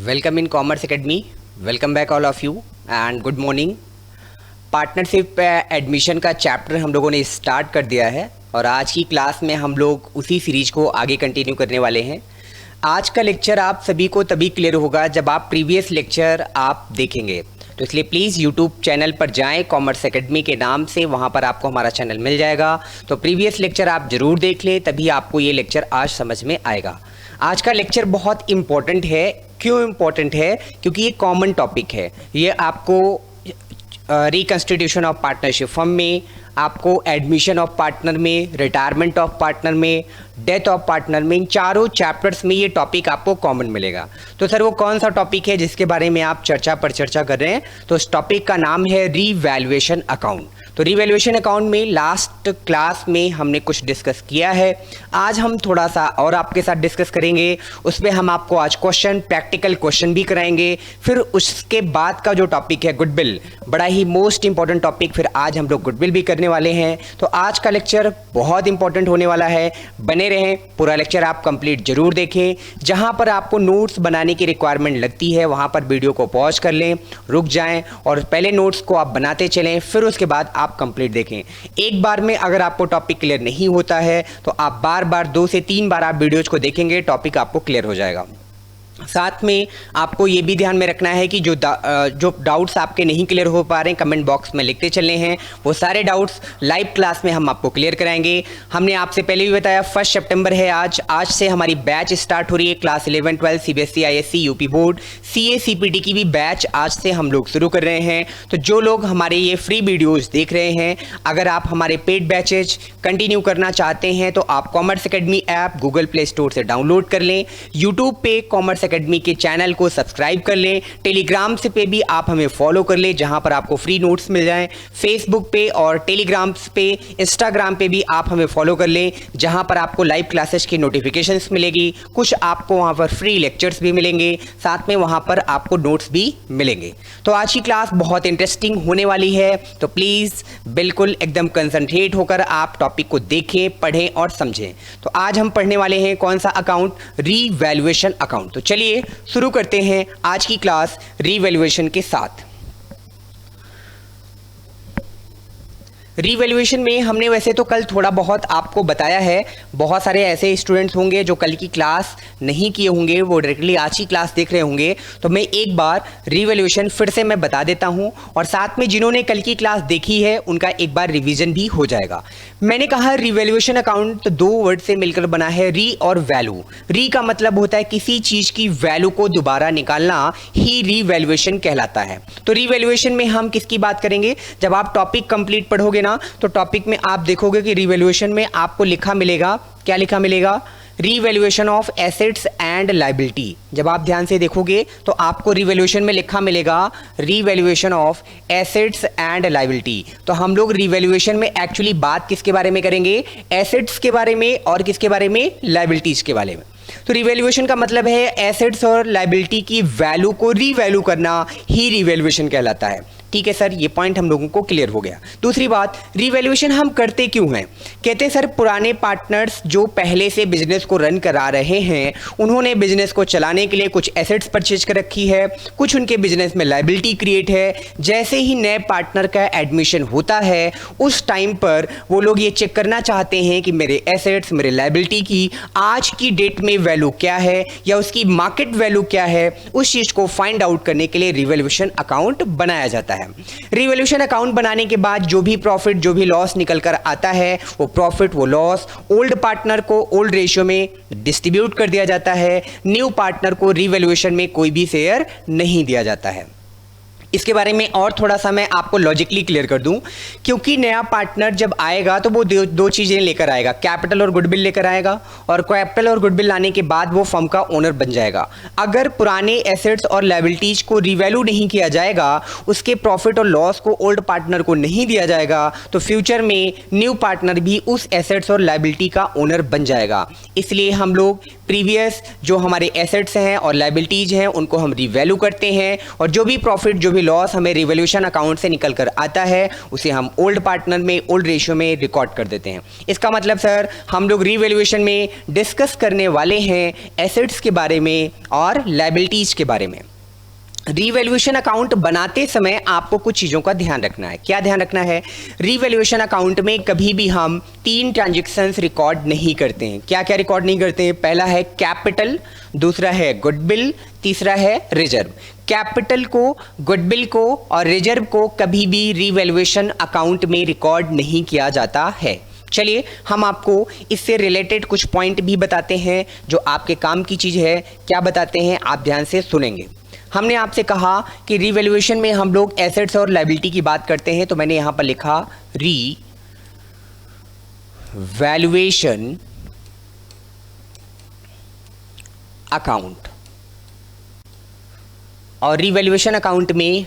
Welcome in commerce academy. Welcome back all of you and good morning. Partnership admission का chapter हम लोगों ने start कर दिया है और आज की क्लास में हम लोग उसी सीरीज को आगे कंटिन्यू करने वाले हैं। आज का लेक्चर आप सभी को तभी क्लियर होगा जब आप प्रीवियस लेक्चर आप देखेंगे, तो इसलिए प्लीज़ यूट्यूब चैनल पर जाएं कॉमर्स एकेडमी के नाम से, वहां पर आपको हमारा चैनल मिल जाएगा। तो प्रीवियस लेक्चर आप ज़रूर देख लें, तभी आपको ये लेक्चर आज समझ में आएगा। आज का लेक्चर बहुत इम्पॉर्टेंट है। क्यों इम्पॉर्टेंट है? क्योंकि ये कॉमन टॉपिक है। ये आपको रिकंस्टिट्यूशन ऑफ पार्टनरशिप फर्म में, आपको एडमिशन ऑफ पार्टनर में, रिटायरमेंट ऑफ पार्टनर में, डेथ ऑफ पार्टनर में, इन चारों चैप्टर्स में ये टॉपिक आपको कॉमन मिलेगा। तो सर वो कौन सा टॉपिक है जिसके बारे में आप चर्चा कर रहे हैं? तो इस टॉपिक का नाम है रीवैल्यूएशन अकाउंट। तो रीवैल्यूएशन अकाउंट में लास्ट क्लास में हमने कुछ डिस्कस किया है, आज हम थोड़ा सा और आपके साथ डिस्कस करेंगे। उसमें हम आपको आज प्रैक्टिकल क्वेश्चन भी कराएंगे। फिर उसके बाद का जो टॉपिक है गुडविल, बड़ा ही मोस्ट इंपॉर्टेंट टॉपिक, फिर आज हम लोग गुडविल भी करने वाले हैं। तो आज का लेक्चर बहुत इंपॉर्टेंट होने वाला है, बने रहें, पूरा लेक्चर आप कंप्लीट जरूर देखें। जहां पर आपको नोट्स बनाने की रिक्वायरमेंट लगती है वहां पर वीडियो को पॉज कर लें, रुक जाएं और पहले नोट्स को आप बनाते चलें, फिर उसके बाद आप कंप्लीट देखें। एक बार में अगर आपको टॉपिक क्लियर नहीं होता है तो आप बार बार 2 से 3 बार आप वीडियोज को देखेंगे, टॉपिक आपको क्लियर हो जाएगा। साथ में आपको ये भी ध्यान में रखना है कि जो डाउट्स आपके नहीं क्लियर हो पा रहे हैं कमेंट बॉक्स में लिखते चलने हैं, वो सारे डाउट्स लाइव क्लास में हम आपको क्लियर कराएंगे। हमने आपसे पहले भी बताया 1 सितंबर है आज से हमारी बैच स्टार्ट हो रही है। Class 11, 12 CBSE, ISC, UP board, CA, CPT की भी बैच आज से हम लोग शुरू कर रहे हैं। तो जो लोग हमारे ये फ्री वीडियोज़ देख रहे हैं, अगर आप हमारे पेड बैचेज कंटिन्यू करना चाहते हैं तो आप commerce academy app Google play store से डाउनलोड कर लें, यूट्यूब पे कॉमर्स एकेडमी के चैनल को सब्सक्राइब कर लें, टेलीग्राम से पे भी आप हमें फॉलो कर लें जहां पर आपको फ्री नोट्स मिल जाएं, फेसबुक पे और टेलीग्राम पे, इंस्टाग्राम पे भी आप हमें फॉलो कर लें जहां पर आपको लाइव क्लासेस की नोटिफिकेशंस मिलेगी, कुछ आपको वहां पर फ्री लेक्चर्स भी मिलेंगे, साथ में वहां पर आपको नोट्स भी मिलेंगे। तो आज की क्लास बहुत इंटरेस्टिंग होने वाली है, तो प्लीज़ बिल्कुल एकदम कंसंट्रेट होकर आप टॉपिक को देखें, पढ़ें और समझें। तो आज हम पढ़ने वाले हैं कौन सा अकाउंट? Revaluation account. तो चलिए शुरू करते हैं आज की क्लास रीवैल्यूएशन के साथ। रीवैल्यूएशन में हमने वैसे तो कल थोड़ा बहुत आपको बताया है, बहुत सारे ऐसे स्टूडेंट्स होंगे जो कल की क्लास नहीं किए होंगे, वो डायरेक्टली आज की क्लास देख रहे होंगे, तो मैं एक बार रीवैल्यूएशन फिर से मैं बता देता हूं और साथ में जिन्होंने कल की क्लास देखी है उनका एक बार रिवीजन भी हो जाएगा। मैंने कहा रीवैल्यूएशन अकाउंट तो 2 वर्ड से मिलकर बना है, री और वैल्यू। री का मतलब होता है किसी चीज की वैल्यू को दोबारा निकालना ही रीवैल्यूएशन कहलाता है। तो रीवैल्यूएशन में हम किसकी बात करेंगे? जब आप टॉपिक कंप्लीट पढ़ोगे ना, तो टॉपिक में आप देखोगे कि रीवैल्यूएशन में आपको लिखा मिलेगा, क्या लिखा मिलेगा? Revaluation of assets and liability. जब आप ध्यान से देखोगे तो आपको रीवैल्यूएशन में लिखा मिलेगा revaluation of assets and liability. तो हम लोग रीवैल्यूएशन में एक्चुअली बात किसके बारे में करेंगे? एसेट्स के बारे में और किसके बारे में? लायबिलिटीज के बारे में। तो रीवैल्यूएशन का मतलब है एसेट्स और लायबिलिटी की वैल्यू को रीवैल्यू करना ही रीवैल्यूएशन कहलाता है। ठीक है सर, ये पॉइंट हम लोगों को क्लियर हो गया। दूसरी बात, रीवैल्यूएशन हम करते क्यों हैं? कहते हैं सर पुराने पार्टनर्स जो पहले से बिजनेस को रन करा रहे हैं, उन्होंने बिजनेस को चलाने के लिए कुछ एसेट्स परचेज कर रखी है, कुछ उनके बिजनेस में लायबिलिटी क्रिएट है। जैसे ही नए पार्टनर का एडमिशन होता है उस टाइम पर वो लोग ये चेक करना चाहते हैं कि मेरे एसेट्स, मेरे लायबिलिटी की आज की डेट में वैल्यू क्या है या उसकी मार्केट वैल्यू क्या है, उस चीज़ को फाइंड आउट करने के लिए रीवैल्यूएशन अकाउंट बनाया जाता है। रीवैल्यूएशन अकाउंट बनाने के बाद जो भी प्रॉफिट, जो भी लॉस निकल कर आता है, वो प्रॉफिट, वो लॉस ओल्ड पार्टनर को ओल्ड रेशियो में डिस्ट्रीब्यूट कर दिया जाता है। न्यू पार्टनर को रीवैल्यूएशन में कोई भी शेयर नहीं दिया जाता है। इसके बारे में और थोड़ा सा मैं आपको लॉजिकली क्लियर कर दूं, क्योंकि नया पार्टनर जब आएगा तो वो दो चीज़ें लेकर आएगा, कैपिटल और गुडविल लेकर आएगा, और कैपिटल और गुडविल लाने के बाद वो फर्म का ओनर बन जाएगा। अगर पुराने एसेट्स और लायबिलिटीज को रिवैल्यू नहीं किया जाएगा, उसके प्रॉफिट और लॉस को ओल्ड पार्टनर को नहीं दिया जाएगा, तो फ्यूचर में न्यू पार्टनर भी उस एसेट्स और लायबिलिटी का ओनर बन जाएगा। इसलिए हम लोग प्रीवियस जो हमारे एसेट्स हैं और लायबिलिटीज हैं उनको हम रिवैल्यू करते हैं, और जो भी प्रॉफिट, जो भी लॉस हमें रिवॉल्यूशन अकाउंट से निकल कर आता है उसे हम ओल्ड पार्टनर में, ओल्ड रेशियो में रिकॉर्ड कर देते हैं। इसका मतलब सर हम लोग रिवॉल्यूशन में डिस्कस करने वाले हैं एसेट्स के बारे में और लायबिलिटीज के बारे में। रीवैल्यूएशन अकाउंट बनाते समय आपको कुछ चीज़ों का ध्यान रखना है। क्या ध्यान रखना है? रीवैल्यूएशन अकाउंट में कभी भी हम 3 ट्रांजैक्शंस रिकॉर्ड नहीं करते हैं। क्या क्या रिकॉर्ड नहीं करते हैं? पहला है कैपिटल, दूसरा है गुडविल, तीसरा है रिजर्व। कैपिटल को, गुडविल को और रिजर्व को कभी भी रीवैल्यूएशन अकाउंट में रिकॉर्ड नहीं किया जाता है। चलिए हम आपको इससे रिलेटेड कुछ पॉइंट भी बताते हैं जो आपके काम की चीज़ है। क्या बताते हैं आप ध्यान से सुनेंगे। हमने आपसे कहा कि रीवैल्यूएशन में हम लोग एसेट्स और लायबिलिटी की बात करते हैं, तो मैंने यहां पर लिखा रीवैल्यूएशन अकाउंट। और रीवैल्यूएशन अकाउंट में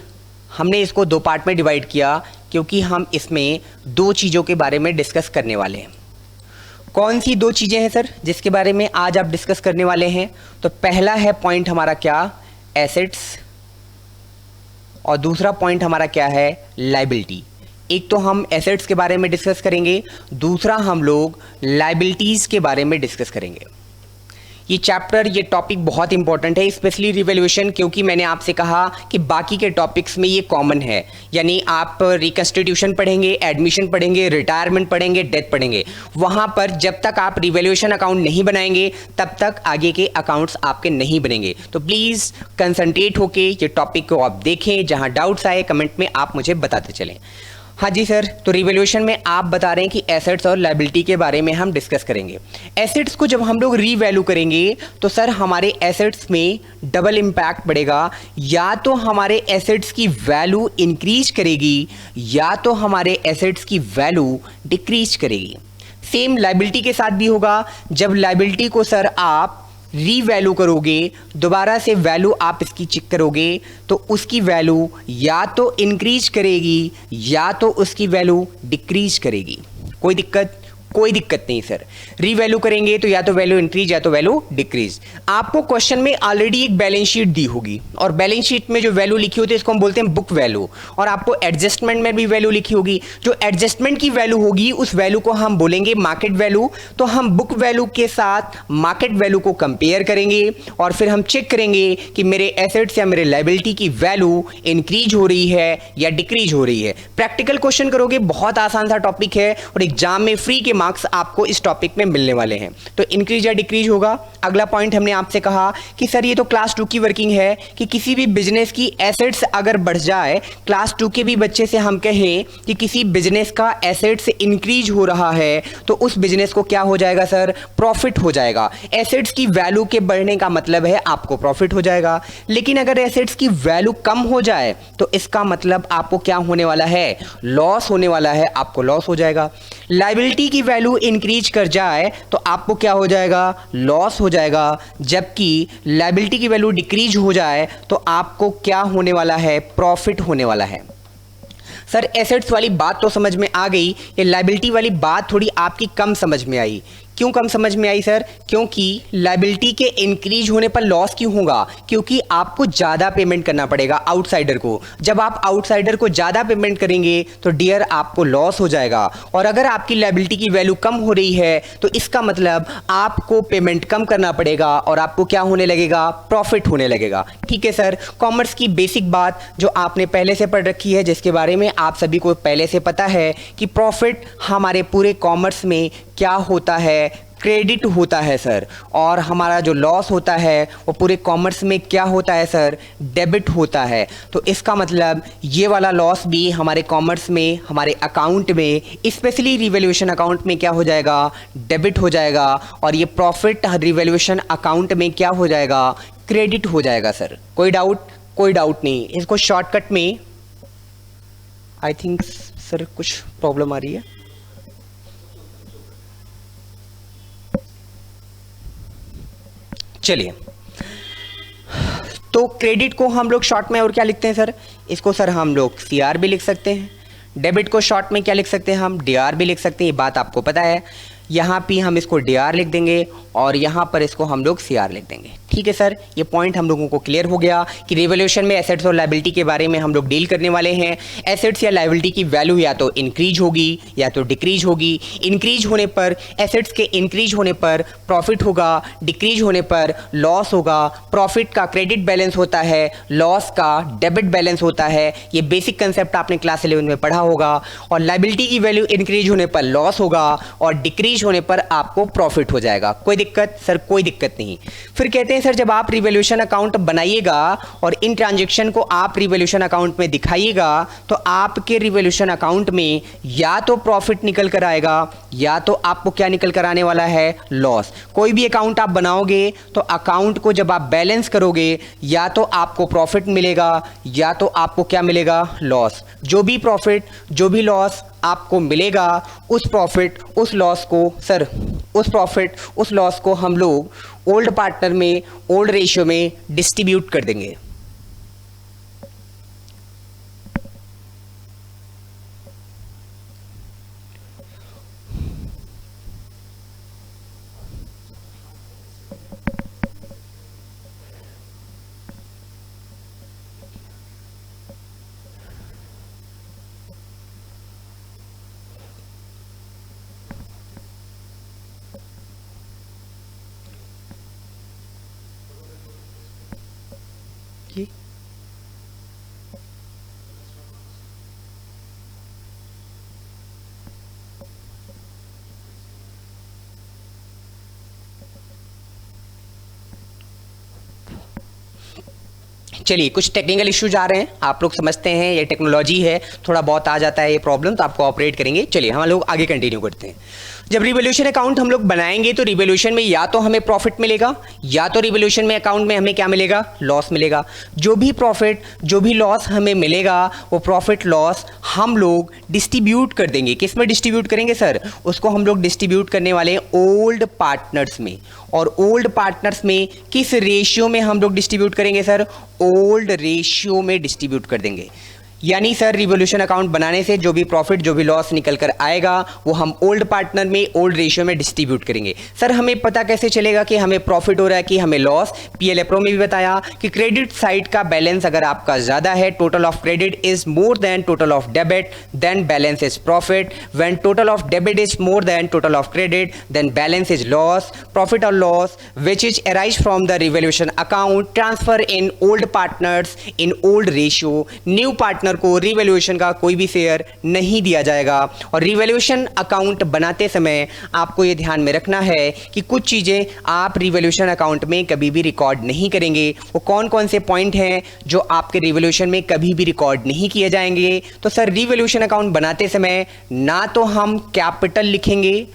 हमने इसको 2 पार्ट में डिवाइड किया क्योंकि हम इसमें 2 चीज़ों के बारे में डिस्कस करने वाले हैं। कौन सी 2 चीज़ें हैं सर जिसके बारे में आज आप डिस्कस करने वाले हैं? तो पहला है पॉइंट हमारा क्या? एसेट्स, और दूसरा पॉइंट हमारा क्या है? लायबिलिटी। एक तो हम एसेट्स के बारे में डिस्कस करेंगे, दूसरा हम लोग लायबिलिटीज़ के बारे में डिस्कस करेंगे। ये चैप्टर, ये टॉपिक बहुत इंपॉर्टेंट है, स्पेशली रिवैल्यूएशन, क्योंकि मैंने आपसे कहा कि बाकी के टॉपिक्स में ये कॉमन है। यानी आप रिकंस्टिट्यूशन पढ़ेंगे, एडमिशन पढ़ेंगे, रिटायरमेंट पढ़ेंगे, डेथ पढ़ेंगे, वहाँ पर जब तक आप रिवैल्यूएशन अकाउंट नहीं बनाएंगे तब तक आगे के अकाउंट्स आपके नहीं बनेंगे। तो प्लीज़ कंसंट्रेट होके ये टॉपिक को आप देखें। जहाँ डाउट्स आए कमेंट में आप मुझे बताते चलें। हाँ जी सर, तो रिवैल्यूएशन में आप बता रहे हैं कि एसेट्स और लायबिलिटी के बारे में हम डिस्कस करेंगे। एसेट्स को जब हम लोग रीवैल्यू करेंगे तो सर हमारे एसेट्स में डबल इम्पैक्ट पड़ेगा। या तो हमारे एसेट्स की वैल्यू इंक्रीज करेगी या तो हमारे एसेट्स की वैल्यू डिक्रीज करेगी। सेम लायबिलिटी के साथ भी होगा। जब लायबिलिटी को सर आप रीवैल्यू करोगे, दोबारा से वैल्यू आप इसकी चेक करोगे तो उसकी वैल्यू या तो इंक्रीज करेगी या तो उसकी वैल्यू डिक्रीज करेगी। कोई दिक्कत नहीं सर। रीवैल्यू करेंगे तो या तो वैल्यू इंक्रीज या तो वैल्यू डिक्रीज। आपको क्वेश्चन में ऑलरेडी एक बैलेंस शीट दी होगी और बैलेंस शीट में जो वैल्यू लिखी होती है इसको हम बोलते हैं बुक वैल्यू। और आपको एडजस्टमेंट में भी वैल्यू लिखी होगी। जो एडजस्टमेंट की वैल्यू होगी उस वैल्यू को हम बोलेंगे मार्केट वैल्यू। तो हम बुक वैल्यू के साथ मार्केट वैल्यू को कंपेयर करेंगे और फिर हम चेक करेंगे कि मेरे एसेट्स या मेरे लायबिलिटी की वैल्यू इंक्रीज हो रही है या डिक्रीज हो रही है। प्रैक्टिकल क्वेश्चन करोगे, बहुत आसान सा टॉपिक है और एग्जाम में फ्री के मार्क्स आपको इस टॉपिक में मिलने वाले हैं। तो इंक्रीज या डिक्रीज होगा। अगला पॉइंट हमने आपसे कहा कि सर ये तो क्लास 2 की वर्किंग है कि किसी भी बिजनेस की एसेट्स अगर बढ़ जाए, क्लास 2 के भी बच्चे से हम कहें कि किसी बिजनेस का एसेट्स इंक्रीज हो रहा है तो उस बिजनेस को क्या हो जाएगा सर? प्रॉफिट हो जाएगा। एसेट्स की वैल्यू के बढ़ने का मतलब है आपको प्रॉफिट हो जाएगा। लेकिन अगर एसेट्स की वैल्यू कम हो जाए तो इसका मतलब आपको क्या होने वाला है? लॉस होने वाला है, आपको लॉस हो जाएगा। लायबिलिटी की वैल्यू इंक्रीज कर जाए तो आपको क्या हो जाएगा? लॉस हो जाएगा। जबकि लायबिलिटी की वैल्यू डिक्रीज हो जाए तो आपको क्या होने वाला है? प्रॉफिट होने वाला है। सर एसेट्स वाली बात तो समझ में आ गई, ये लायबिलिटी वाली बात थोड़ी आपकी कम समझ में आई। क्यों कम समझ में आई सर? क्योंकि लायबिलिटी के इंक्रीज होने पर लॉस क्यों होगा? क्योंकि आपको ज़्यादा पेमेंट करना पड़ेगा आउटसाइडर को। जब आप आउटसाइडर को ज़्यादा पेमेंट करेंगे तो डियर आपको लॉस हो जाएगा। और अगर आपकी लायबिलिटी की वैल्यू कम हो रही है तो इसका मतलब आपको पेमेंट कम करना पड़ेगा और आपको क्या होने लगेगा? प्रॉफिट होने लगेगा। ठीक है सर, कॉमर्स की बेसिक बात जो आपने पहले से पढ़ रखी है, जिसके बारे में आप सभी को पहले से पता है कि प्रॉफिट हमारे पूरे कॉमर्स में क्या होता है? क्रेडिट होता है सर। और हमारा जो लॉस होता है वो पूरे कॉमर्स में क्या होता है सर? डेबिट होता है। तो इसका मतलब ये वाला लॉस भी हमारे कॉमर्स में, हमारे अकाउंट में, स्पेशली रिवैल्यूएशन अकाउंट में क्या हो जाएगा? डेबिट हो जाएगा। और ये प्रॉफिट रिवैल्यूएशन अकाउंट में क्या हो जाएगा? क्रेडिट हो जाएगा सर। कोई डाउट नहीं। इसको शॉर्टकट में आई थिंक सर कुछ प्रॉब्लम आ रही है। चलिए, तो क्रेडिट को हम लोग शॉर्ट में और क्या लिखते हैं सर? इसको सर हम लोग CR भी लिख सकते हैं। डेबिट को शॉर्ट में क्या लिख सकते हैं? हम DR भी लिख सकते हैं। ये बात आपको पता है। यहाँ पे हम इसको DR लिख देंगे और यहाँ पर इसको हम लोग CR लिख देंगे। ठीक है सर, ये पॉइंट हम लोगों को क्लियर हो गया कि रिवोल्यूशन में एसेट्स और लायबिलिटी के बारे में हम लोग डील करने वाले हैं। एसेट्स या लायबिलिटी की वैल्यू या तो इंक्रीज होगी या तो डिक्रीज होगी। इंक्रीज होने पर एसेट्स के इंक्रीज होने पर प्रॉफिट होगा, डिक्रीज होने पर लॉस होगा। प्रॉफिट का क्रेडिट बैलेंस होता है, लॉस का डेबिट बैलेंस होता है। ये बेसिक कंसेप्ट आपने क्लास 11 में पढ़ा होगा। और लायबिलिटी की वैल्यू इंक्रीज होने पर लॉस होगा और डिक्रीज होने पर आपको प्रॉफिट हो जाएगा। कोई दिक्कत? सर कोई दिक्कत नहीं। फिर कहते हैं सर जब आप रिवोल्यूशन अकाउंट बनाइएगा और इन ट्रांजैक्शन को आप रिवोल्यूशन अकाउंट में दिखाइएगा तो आपके रिवोल्यूशन अकाउंट में या तो प्रॉफिट निकल कर आएगा या तो आपको क्या निकल कर आने वाला है? लॉस। कोई भी अकाउंट आप बनाओगे तो अकाउंट को जब आप बैलेंस करोगे या तो आपको प्रॉफिट मिलेगा या तो आपको क्या मिलेगा? लॉस। जो भी प्रॉफिट जो भी लॉस आपको मिलेगा उस प्रॉफिट उस लॉस को सर उस प्रॉफिट उस लॉस को हम लोग ओल्ड पार्टनर में ओल्ड रेशियो में डिस्ट्रीब्यूट कर देंगे। चलिए कुछ टेक्निकल इश्यूज आ रहे हैं, आप लोग समझते हैं ये टेक्नोलॉजी है, थोड़ा बहुत आ जाता है ये प्रॉब्लम, तो आपको ऑपरेट करेंगे। चलिए हम लोग आगे कंटिन्यू करते हैं। जब रिवोल्यूशन अकाउंट हम लोग बनाएंगे तो रिवोल्यूशन में या तो हमें प्रॉफिट मिलेगा या तो रिवोल्यूशन में अकाउंट में हमें क्या मिलेगा? लॉस मिलेगा। जो भी प्रॉफिट जो भी लॉस हमें मिलेगा वो प्रॉफिट लॉस हम लोग डिस्ट्रीब्यूट कर देंगे। किस में डिस्ट्रीब्यूट करेंगे सर? उसको हम लोग डिस्ट्रीब्यूट करने वाले हैं ओल्ड पार्टनर्स में। और ओल्ड पार्टनर्स में किस रेशियो में हम लोग डिस्ट्रीब्यूट करेंगे सर? ओल्ड रेशियो में डिस्ट्रीब्यूट कर देंगे। यानी सर रिवोल्यूशन अकाउंट बनाने से जो भी प्रॉफिट जो भी लॉस निकल कर आएगा वो हम ओल्ड पार्टनर में ओल्ड रेशियो में डिस्ट्रीब्यूट करेंगे। सर हमें पता कैसे चलेगा कि हमें प्रॉफिट हो रहा है कि हमें लॉस? पीएल प्रो में भी बताया कि क्रेडिट साइड का बैलेंस अगर आपका ज्यादा है, total of credit is more than total of debit, then balance is profit. When total of debit is more than total of credit, then balance is loss. Profit और loss which is arise from the revolution account transfer in old partners in old ratio. New partner को revaluation का कोई भी share नहीं दिया जाएगा। और revaluation account बनाते समय आपको यह ध्यान में रखना है कि कुछ चीजें आप रिवैल्यूएशन अकाउंट में कभी भी रिकॉर्ड नहीं करेंगे। वो कौन कौन से पॉइंट हैं जो आपके रिवैल्यूएशन में कभी भी रिकॉर्ड नहीं किए जाएंगे? तो सर रिवैल्यूएशन अकाउंट बनाते समय ना तो हम कैपिटल लिखेंगे,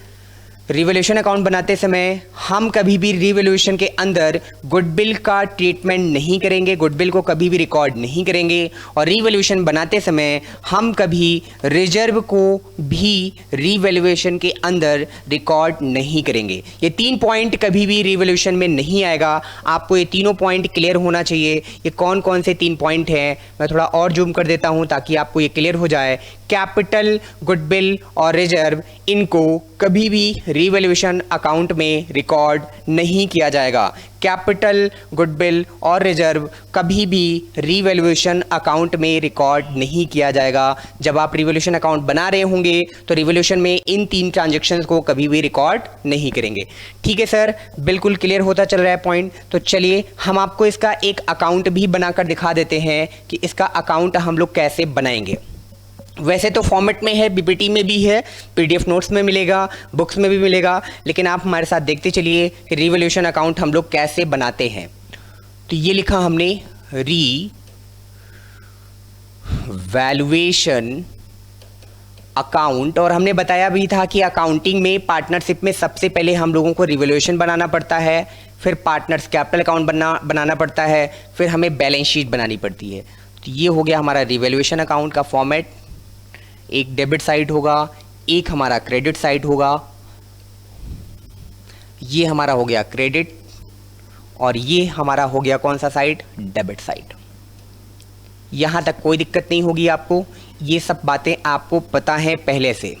रिवैल्यूएशन अकाउंट बनाते समय हम कभी भी रिवैल्यूएशन के अंदर गुडविल का ट्रीटमेंट नहीं करेंगे, गुडविल को कभी भी रिकॉर्ड नहीं करेंगे। और रिवैल्यूएशन बनाते समय हम कभी रिजर्व को भी रिवैल्यूएशन के अंदर रिकॉर्ड नहीं करेंगे। ये 3 पॉइंट कभी भी रिवैल्यूएशन में नहीं आएगा। आपको ये तीनों पॉइंट क्लियर होना चाहिए। ये कौन कौन से 3 पॉइंट हैं मैं थोड़ा और जूम कर देता हूं ताकि आपको ये क्लियर हो जाए। कैपिटल, गुडविल और रिजर्व, इनको कभी भी रिवैल्यूएशन अकाउंट में रिकॉर्ड नहीं किया जाएगा। कैपिटल, गुडविल और रिजर्व कभी भी रिवैल्यूएशन अकाउंट में रिकॉर्ड नहीं किया जाएगा। जब आप रिवैल्यूएशन अकाउंट बना रहे होंगे तो रिवैल्यूएशन में इन 3 ट्रांजैक्शंस को कभी भी रिकॉर्ड नहीं करेंगे। ठीक है सर, बिल्कुल क्लियर होता चल रहा है पॉइंट। तो चलिए हम आपको इसका एक अकाउंट भी बनाकर दिखा देते हैं कि इसका अकाउंट हम लोग कैसे बनाएंगे। वैसे तो फॉर्मेट में है, पीपीटी में भी है, पीडीएफ नोट्स में मिलेगा, बुक्स में भी मिलेगा, लेकिन आप हमारे साथ देखते चलिए कि रिवैल्यूएशन अकाउंट हम लोग कैसे बनाते हैं। तो ये लिखा हमने रिवैल्यूएशन अकाउंट, और हमने बताया भी था कि अकाउंटिंग में पार्टनरशिप में सबसे पहले हम लोगों को रिवैल्यूएशन बनाना पड़ता है, फिर पार्टनर्स कैपिटल अकाउंट बनाना पड़ता है, फिर हमें बैलेंस शीट बनानी पड़ती है। तो ये हो गया हमारा रिवैल्यूएशन अकाउंट का फॉर्मेट। एक डेबिट साइड होगा, एक हमारा क्रेडिट साइड होगा। ये हमारा हो गया क्रेडिट और ये हमारा हो गया कौन सा साइड? Debit side. यहां तक कोई दिक्कत नहीं होगी आपको। ये सब बातें आपको पता है पहले से,